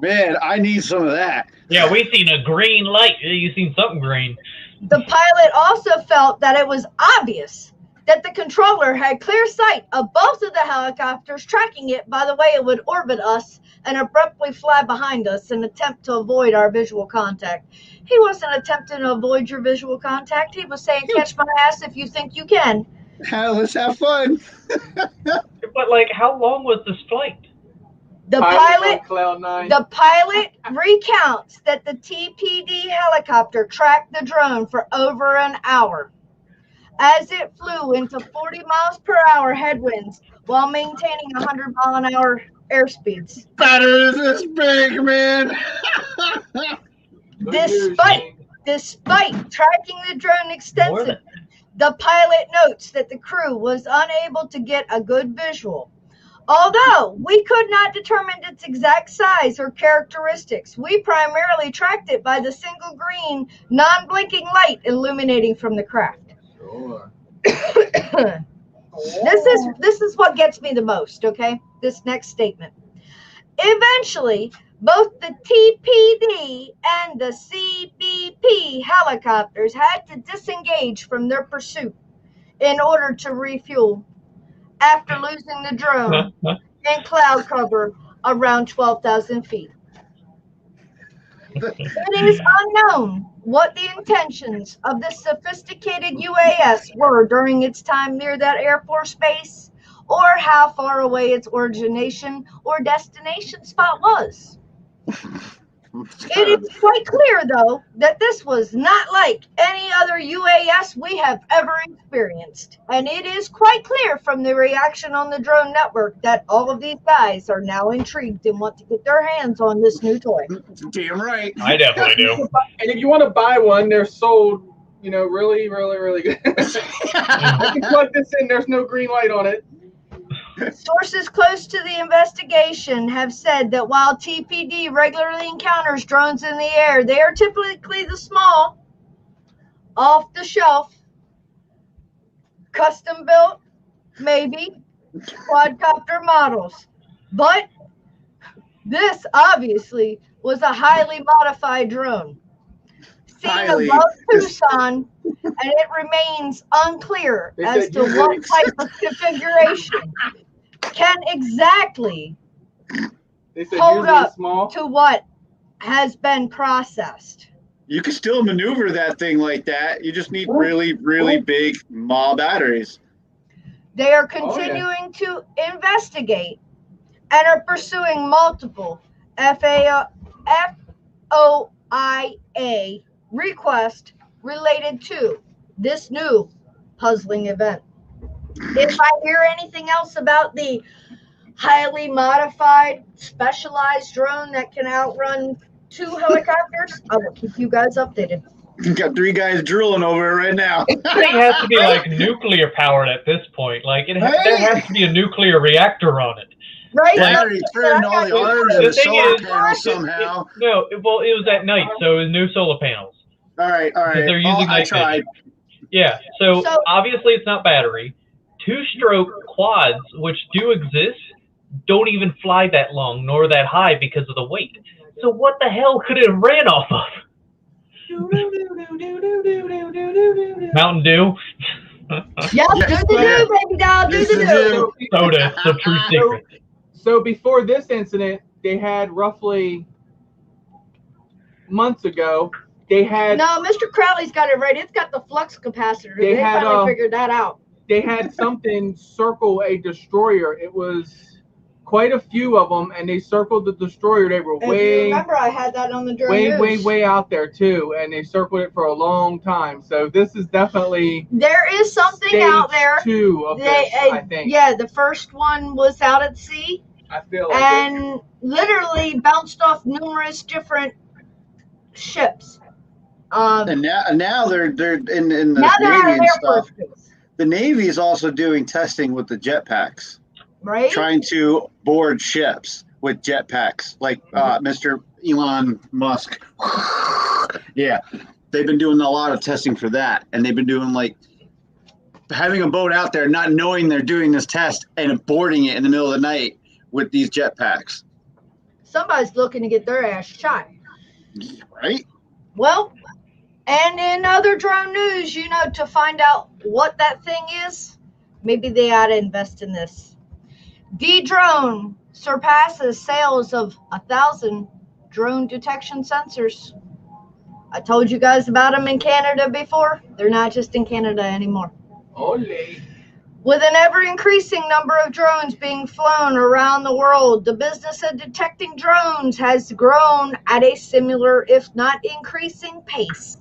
Man, I need some of that. Yeah, we seen a green light. You seen something green? The pilot also felt that it was obvious that the controller had clear sight of both of the helicopters tracking it by the way it would orbit us and abruptly fly behind us in an attempt to avoid our visual contact. He wasn't attempting to avoid your visual contact. He was saying, catch my ass if you think you can. Let's have fun. But like, how long was this flight? The Pilot on Cloud 9. The pilot recounts that the TPD helicopter tracked the drone for over an hour as it flew into 40 miles per hour headwinds while maintaining 100-mile-an-hour airspeeds. Better this big, man. Despite tracking the drone extensively, the pilot notes that the crew was unable to get a good visual. Although we could not determine its exact size or characteristics, we primarily tracked it by the single green, non-blinking light illuminating from the craft. Sure. This is what gets me the most, okay? This next statement. Eventually, both the TPD and the CBP helicopters had to disengage from their pursuit in order to refuel after losing the drone in cloud cover around 12,000 feet. It is unknown what the intentions of this sophisticated UAS were during its time near that Air Force base, or how far away its origination or destination spot was. It is quite clear, though, that this was not like any other UAS we have ever experienced. And it is quite clear from the reaction on the drone network that all of these guys are now intrigued and want to get their hands on this new toy. Damn right. I definitely do. And if you want to buy one, they're sold, really, really, really good. I can plug this in. There's no green light on it. Sources close to the investigation have said that while TPD regularly encounters drones in the air, they are typically the small, off-the-shelf, custom-built, maybe, quadcopter models. But this obviously was a highly modified drone. Seen above Tucson, and it remains unclear as to what type of configuration can exactly hold up to what has been processed. You can still maneuver that thing like that. You just need really, really big mall batteries. They are continuing to investigate and are pursuing multiple FOIA requests related to this new puzzling event. If I hear anything else about the highly modified, specialized drone that can outrun 2 helicopters, I will keep you guys updated. You got 3 guys drooling over it right now. This thing has to be like nuclear powered at this point. Like there has to be a nuclear reactor on it. Right? Battery turned all the arms of the solar panels somehow. No, well, it was at night, so it was no solar panels. All right. They're using I tried. Yeah, so obviously it's not battery. 2-stroke quads, which do exist, don't even fly that long nor that high because of the weight. So what the hell could it have ran off of? Mountain Dew? Yep, do baby doll, do. Soda, the true secret. So before this incident, they had roughly months ago, they had... No, Mr. Crowley's got it right. It's got the flux capacitor. They finally figured that out. They had something circle a destroyer. It was quite a few of them, and they circled the destroyer. They were remember, I had that on the drone news. way out there too, and they circled it for a long time. So this is definitely there is something out there. 2 of this, I think. Yeah, the first one was out at sea. I feel like and literally bounced off numerous different ships. And now they're in the now they're Navy at and Air stuff. Force Base, The Navy is also doing testing with the jetpacks, right? trying to board ships with jetpacks, like Mr. Elon Musk. Yeah, they've been doing a lot of testing for that, and they've been doing like having a boat out there, not knowing they're doing this test and boarding it in the middle of the night with these jetpacks. Somebody's looking to get their ass shot. Right? Well, and in other drone news, to find out what that thing is, maybe they ought to invest in this. D-Drone surpasses sales of 1,000 drone detection sensors. I told you guys about them in Canada before. They're not just in Canada anymore. Ole. With an ever-increasing number of drones being flown around the world, the business of detecting drones has grown at a similar, if not increasing, pace.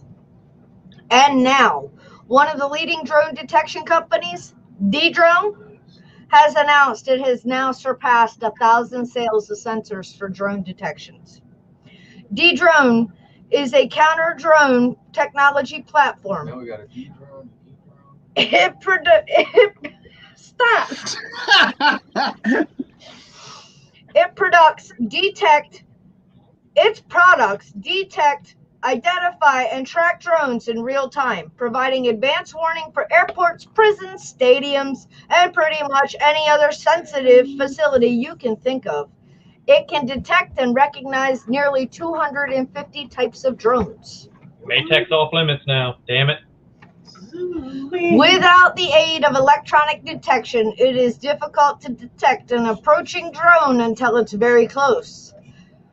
And now, one of the leading drone detection companies, D-Drone, has announced it has now surpassed 1,000 sales of sensors for drone detections. D-Drone is a counter-drone technology platform. Now we got a D-drone. Stop. Its products detect, identify, and track drones in real time, providing advanced warning for airports, prisons, stadiums, and pretty much any other sensitive facility you can think of. It can detect and recognize nearly 250 types of drones. Maytech's off limits now. Damn it. Without the aid of electronic detection, it is difficult to detect an approaching drone until it's very close.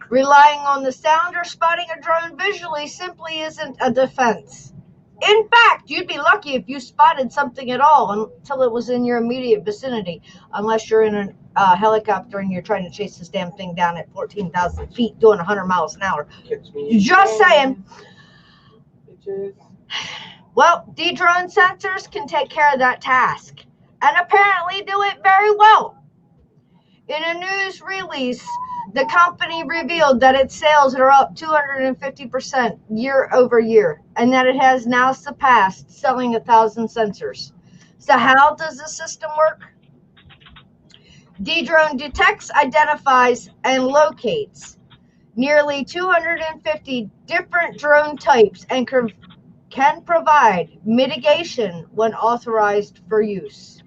Relying on the sound or spotting a drone visually simply isn't a defense. In fact, you'd be lucky if you spotted something at all until it was in your immediate vicinity, unless you're in a helicopter and you're trying to chase this damn thing down at 14,000 feet doing 100 miles an hour. Just saying. Well, D-Drone sensors can take care of that task, and apparently do it very well. In a news release, the company revealed that its sales are up 250% year over year, and that it has now surpassed selling 1,000 sensors. So how does the system work? D-Drone detects, identifies, and locates nearly 250 different drone types and can provide mitigation when authorized for use.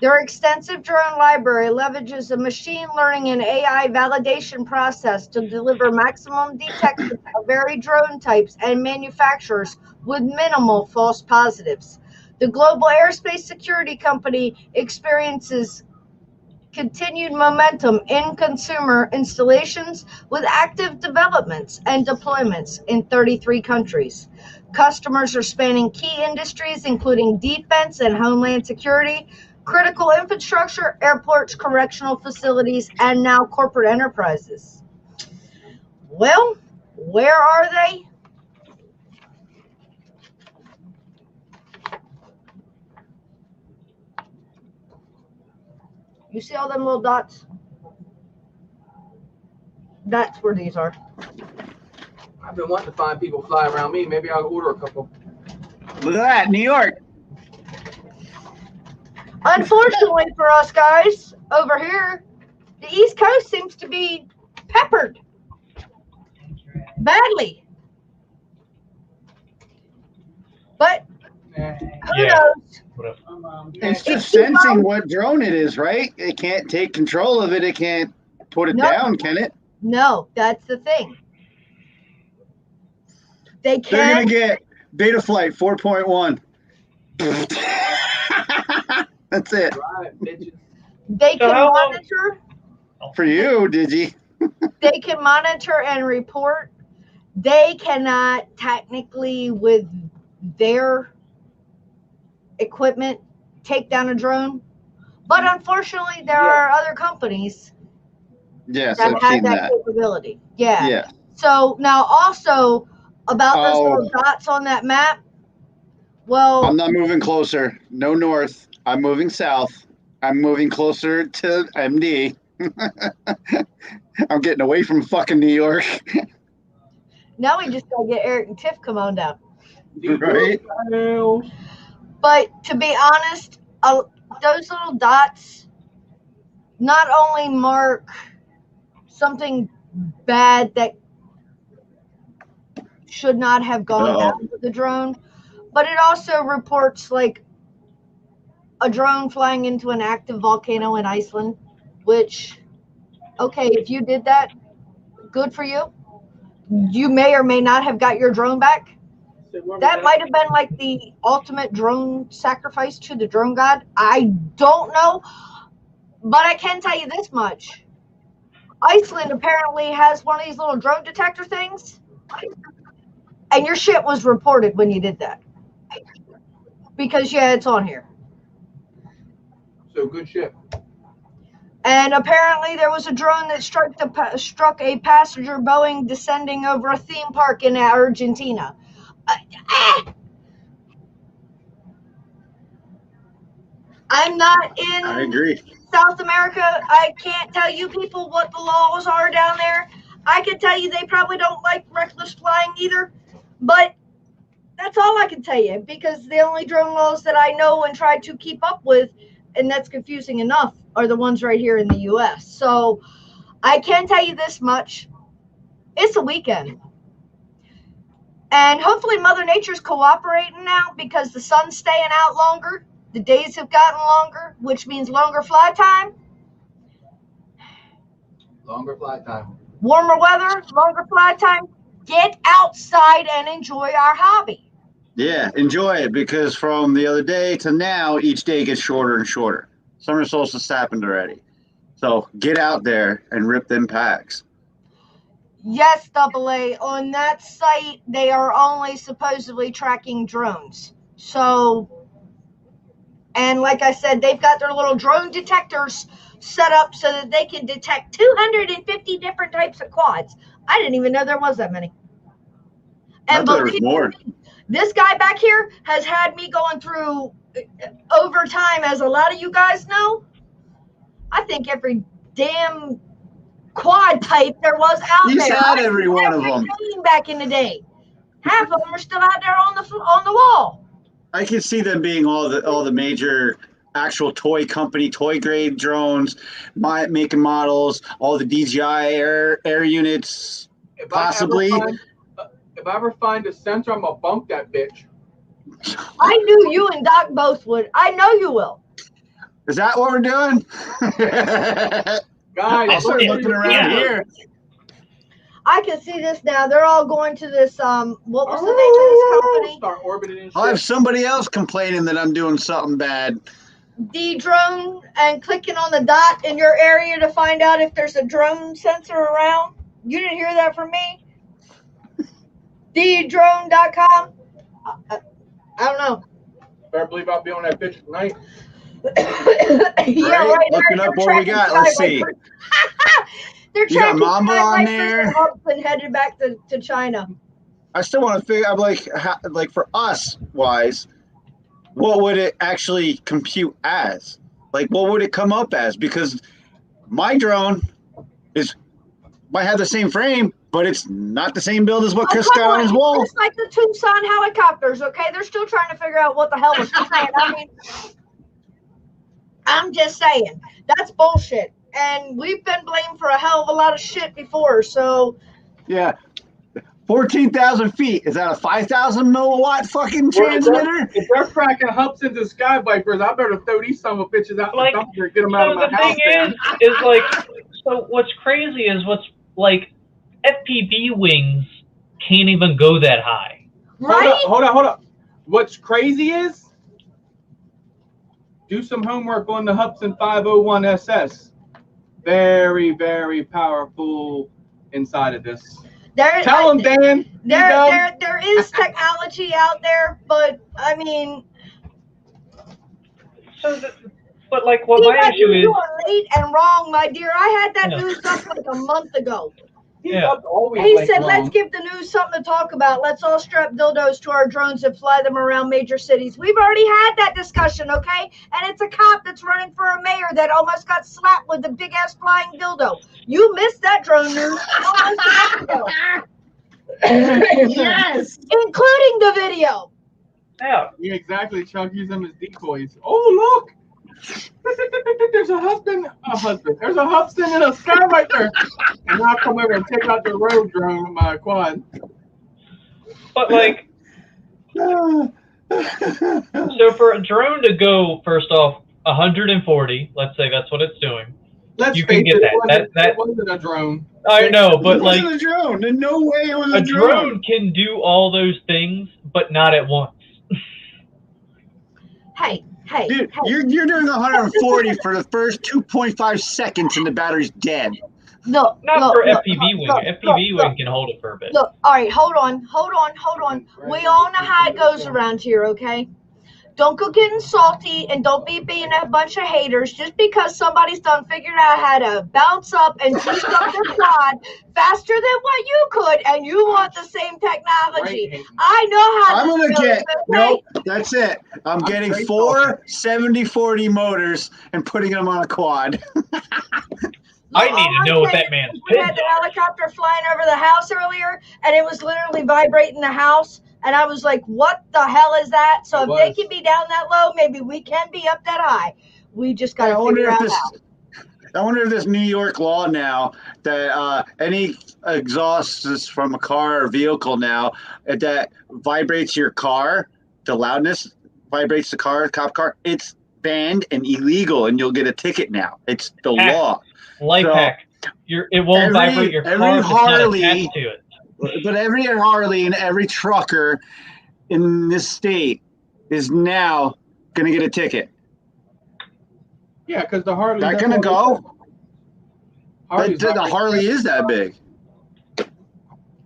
Their extensive drone library leverages a machine learning and AI validation process to deliver maximum detection of varied drone types and manufacturers with minimal false positives. The global aerospace security company experiences continued momentum in consumer installations with active developments and deployments in 33 countries. Customers are spanning key industries including defense and homeland security, critical infrastructure, airports, correctional facilities, and now corporate enterprises. Well, where are they? You see all them little dots? That's where these are. I've been wanting to find people fly around me. Maybe I'll order a couple. Look at that, New York. Unfortunately for us guys over here, the East Coast seems to be peppered badly. But who knows? It's just sensing what drone it is, right? It can't take control of it. It can't put it down, can it? No, that's the thing. They're going to get Beta Flight 4.1. That's it. Right, bitches. They can monitor. For you, Digi. They can monitor and report. They cannot technically, with their equipment, take down a drone. But unfortunately, there are other companies that have that capability. Yeah. So now also about those little dots on that map. Well, I'm not moving closer. No north. I'm moving south. I'm moving closer to MD. I'm getting away from fucking New York. Now we just gotta get Eric and Tiff come on down. Right? But to be honest, those little dots not only mark something bad that should not have gone Uh-oh. out with the drone, but it also reports like a drone flying into an active volcano in Iceland, which, okay, if you did that, good for you. You may or may not have got your drone back. That might have been like the ultimate drone sacrifice to the drone god. I don't know, but I can tell you this much. Iceland apparently has one of these little drone detector things, and your shit was reported when you did that. Because, yeah, it's on here. So good shit. And apparently there was a drone that struck a passenger Boeing descending over a theme park in Argentina. I'm not in I agree. South America. I can't tell you people what the laws are down there. I can tell you they probably don't like reckless flying either. But that's all I can tell you, because the only drone laws that I know and try to keep up with, and that's confusing enough, are the ones right here in the U.S. So I can tell you this much. It's a weekend. And hopefully Mother Nature's cooperating now, because the sun's staying out longer. The days have gotten longer, which means longer fly time. Longer flight time. Warmer weather, longer fly time. Get outside and enjoy our hobby. Yeah, enjoy it, because from the other day to now, each day gets shorter and shorter. Summer solstice happened already. So get out there and rip them packs. Yes, AA. On that site, they are only supposedly tracking drones. So, and like I said, they've got their little drone detectors set up so that they can detect 250 different types of quads. I didn't even know there was that many. And I thought there was more. This guy back here has had me going through over time, as a lot of you guys know. I think every damn quad type there was out He's there. had every one of them. Back in the day, half of them are still out there on the wall. I can see them being all the major actual toy company, toy grade drones, make and models, all the DJI air units, possibly. If I ever find a sensor, I'm gonna bump that bitch. I knew you and Doc both would. I know you will. Is that what we're doing? Guys, I'll start looking around here. I can see this now. They're all going to this. What was the name of this company? Start orbiting and shit. I'll have somebody else complaining that I'm doing something bad. The drone, and clicking on the dot in your area to find out if there's a drone sensor around. You didn't hear that from me? Ddrone.com. I don't know. Better believe I'll be on that bitch tonight. Yeah, right. Looking up what we got. Let's see. They're You got tracking Mamba on skywipers there? and hubs and headed back to China. I still want to figure out, like for us wise, what would it actually compute as? Like, what would it come up as? Because my drone might have the same frame, but it's not the same build as what Chris got on his wall. It's like the Tucson helicopters, okay? They're still trying to figure out what the hell was saying. I mean, I'm just saying, that's bullshit. And we've been blamed for a hell of a lot of shit before, so. Yeah. 14,000 feet. Is that a 5,000 milliwatt fucking transmitter? If they're cracking hubs into sky vipers, I better throw these son of a bitches out Like, the dumpster and get them out of my the house. thing is like, so what's crazy is like FPV wings can't even go that high. Right? Hold up. What's crazy is, do some homework on the Hubsan 501 SS. Very, very powerful inside of this. Tell them, Dan. There is technology out there, but I mean. But like, what my issue is. You are late and wrong, my dear. I had that news up like a month ago. Yeah. He said, let's give the news something to talk about. Let's all strap dildos to our drones and fly them around major cities. We've already had that discussion, okay? And it's a cop that's running for a mayor that almost got slapped with a big-ass flying dildo. You missed that drone news almost a month ago. Yes. including the video. Yeah. Yeah, exactly. Chuck used them as decoys. Oh, look. There's a husband. There's a husband in a sky right there. And now I come over and take out the road drone with my quad. But like, so for a drone to go first off 140, let's say that's what it's doing. Let's You face can get it, that. it wasn't a drone. I know, but It like wasn't a drone. In no way it was a drone can do all those things, but not at once. Hey, Dude, you're doing 140 for the first 2.5 seconds and the battery's dead. look, Not look, for look, FPV wing. look, FPV look, wing can hold it for a bit. Look, all right, hold on. We all know how it goes around here, okay? Don't go getting salty and don't be being a bunch of haters just because somebody's done figured out how to bounce up and boost up their quad faster than what you could, and you want the same technology. Right. I know how I'm this gonna goes, get okay? nope. That's it. I'm getting great 4 70-40 motors and putting them on a quad. I Look, need all to know I'm what saying that man's is we pins had the are. helicopter flying over the house earlier, and it was literally vibrating the house. And I was like, what the hell is that? So It if was. they can be down that low, maybe we can be up that high. We just got I to wonder figure if out this. how. I wonder if this New York law now that any exhaust is from a car or vehicle now that vibrates your car, the loudness vibrates the car, cop car. It's banned and illegal, and you'll get a ticket now. It's the Hack. law. Life So, hack. It won't vibrate your every car if it's not Harley- attached to it. But every Harley and every trucker in this state is now going to get a ticket. Yeah, because the Harley. That going to go? Harley's The Harley is that big.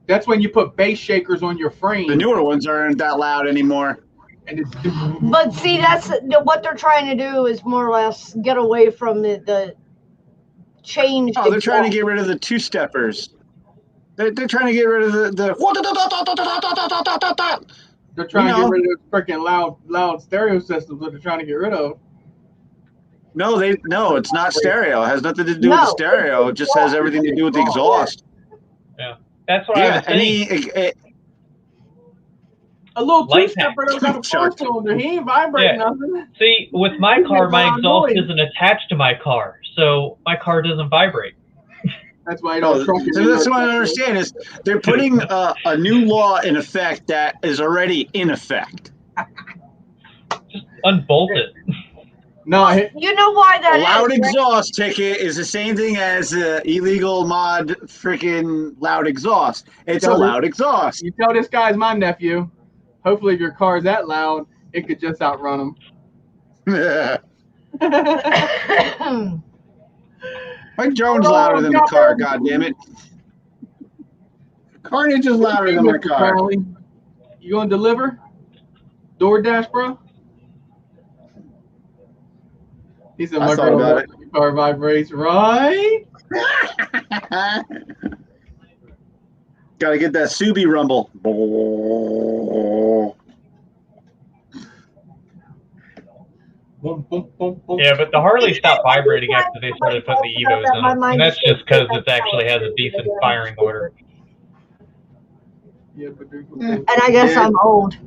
That's when you put bass shakers on your frame. The newer ones aren't that loud anymore. And it's But see, that's what they're trying to do is more or less get away from the change. Oh, they're trying to get rid of the two-steppers. They're trying to get rid of the they're trying You to know. get rid of those freaking loud stereo systems that they're trying to get rid of. No, it's not stereo. It has nothing to do with the stereo. It just has everything to do with the exhaust. That's what I was saying. A little Life two-stepper don't got a four Chuck. cylinder. He ain't vibrating Yeah. nothing. See, with my car, my Loud exhaust noise. isn't attached to my car, so my car doesn't vibrate. That's why you No, don't truck it. so that's what I don't understand is they're putting a new law in effect that is already in effect. Just unbolt it. No, You know why that A loud is, right? exhaust ticket is the same thing as illegal mod freaking loud exhaust. It's a loud exhaust. you tell this guy's my nephew. Hopefully, if your car's that loud, it could just outrun him. My drone's louder than the car, god damn it. Carnage is louder than my car. Crowley, you gonna deliver? DoorDash, bro? He said, I my thought girl about loves when your car vibrates, right? Gotta get that Subi rumble. Boom, boom, boom, boom. Yeah, but the Harley stopped vibrating after they started putting the Evos in them. And that's just because it actually has a decent firing order. Yeah, but And I guess I'm old.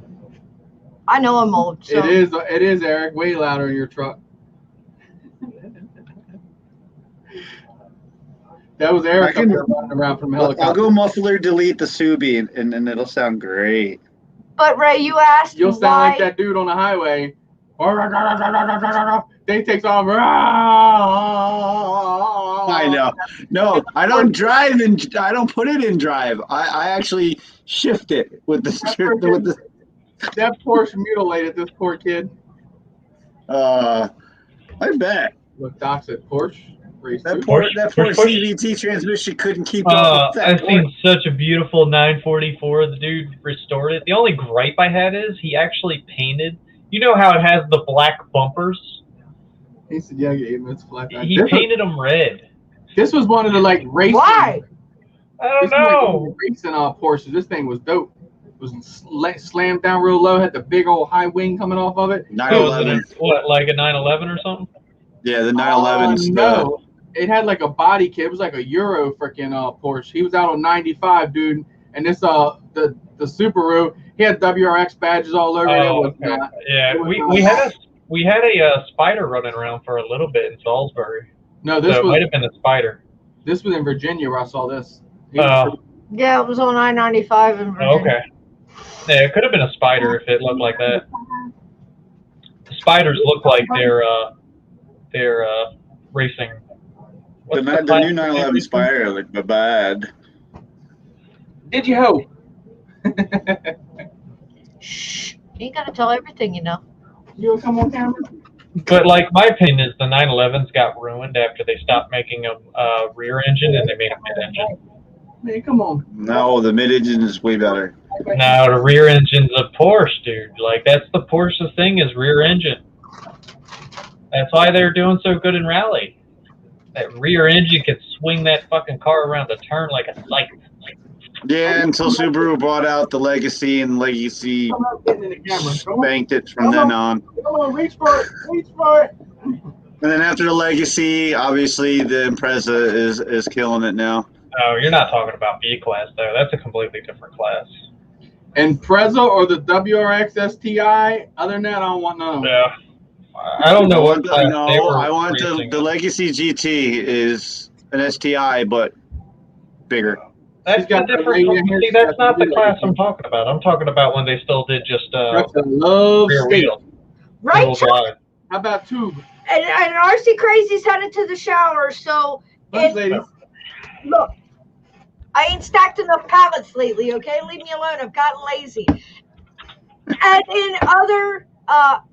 I know I'm old. So. it is, Eric, way louder in your truck. That was Eric I can- running around from I'll helicopter. go muffler delete the Subi and it'll sound great. But Ray, you asked You'll sound why. like that dude on the highway. They takes off. I know. No, I don't drive and I don't put it in drive. I actually shift it with the That Porsche mutilated this poor kid. I bet. Look, Doc said Porsche. Race That two. poor Porsche. CVT transmission couldn't keep up with that. I've seen such a beautiful 944. The dude restored it. The only gripe I had is he actually painted. You know how it has the black bumpers? He said, "Yeah, 8 minutes flat." He painted them red. This was one of the like racing. Why? I don't This was like one of know. the racing Porsches. This thing was dope. It was slammed down real low. Had the big old high wing coming off of it. 911. What, like a 911 or something? Yeah, the 911's No, it had like a body kit. It was like a Euro freaking Porsche. He was out on 95, dude. And this the Subaru, he had WRX badges all over it. Oh, Was okay. not, Yeah, it was we not- had a spider running around for a little bit in Salisbury. No, this So it might was have been a spider. in Virginia where I saw this. He Oh, was Yeah, it was on I-95 in Virginia. okay. Yeah, it could have been a spider if it looked like that. Spiders look like they're racing. What's The class new 911 Spider looked bad. Did you hope? Shh. You ain't got to tell everything, you know. You will come on camera? But like my opinion is the 911s got ruined after they stopped making a rear engine and they made a mid-engine. Man, come on. No, the mid engine is way better. Now the rear engine's a Porsche, dude. Like that's the Porsche thing is rear engine. That's why they're doing so good in rally. That rear engine can swing that fucking car around the turn like a scythe. Yeah, until Subaru brought out the Legacy, and Legacy Come on, getting in the camera. Come on, banked it from then on. come on, reach for it. Reach for it. And then after the Legacy, obviously the Impreza is killing it now. Oh, you're not talking about B class though. That's a completely different class. And Preza or the WRX STI, other than that, I don't want none of them. Yeah. I don't know what class No, they were I want racing the in. Legacy GT is an STI, but bigger. That's She's got the the different. radio here, See, she's that's got not the the class video. I'm talking about. I'm talking about when they still did just Preza love rear skate. wheel, Right, single Chuck? drive. How about tube? And RC Crazy's headed to the shower, so Thanks, It- ladies. look, I ain't stacked enough pallets lately, okay? Leave me alone. I've gotten lazy. And in other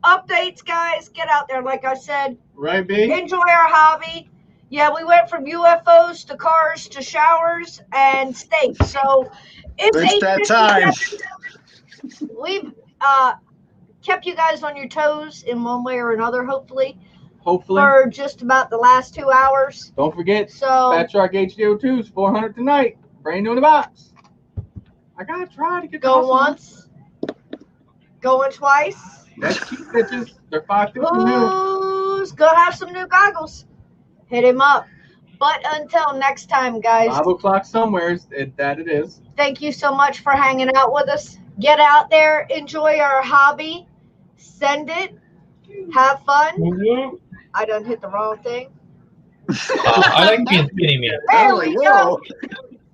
updates, guys, get out there. Like I said, Right, B? enjoy our hobby. Yeah, we went from UFOs to cars to showers and steak. So it's It's that time. 8:57. We've kept you guys on your toes in one way or another, hopefully, Hopefully. for just about the last 2 hours. Don't forget, So Fat Shark HDO2's 400 tonight. Brand new in the box. I gotta try to get the go hustle on. once, going twice. That's cheap, bitches. They're 550 new. Who's gonna have some new goggles? Hit him up. But until next time, guys, 5 o'clock somewhere. That it is. thank you so much for hanging out with us. Get out there, enjoy our hobby, send it, have fun. Woo. I done hit the wrong thing. I like being skinny man. There we go.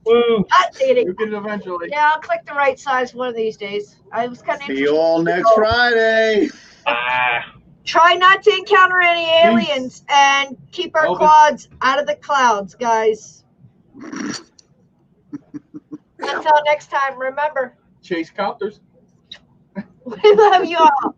Woo. I did it. You'll get it eventually. Yeah, I'll click the right size one of these days. I was kind of See you all next Friday. Ah. Try not to encounter any aliens and keep our Elvis. quads out of the clouds, guys. Until next time, remember, Chase copters. we love you all.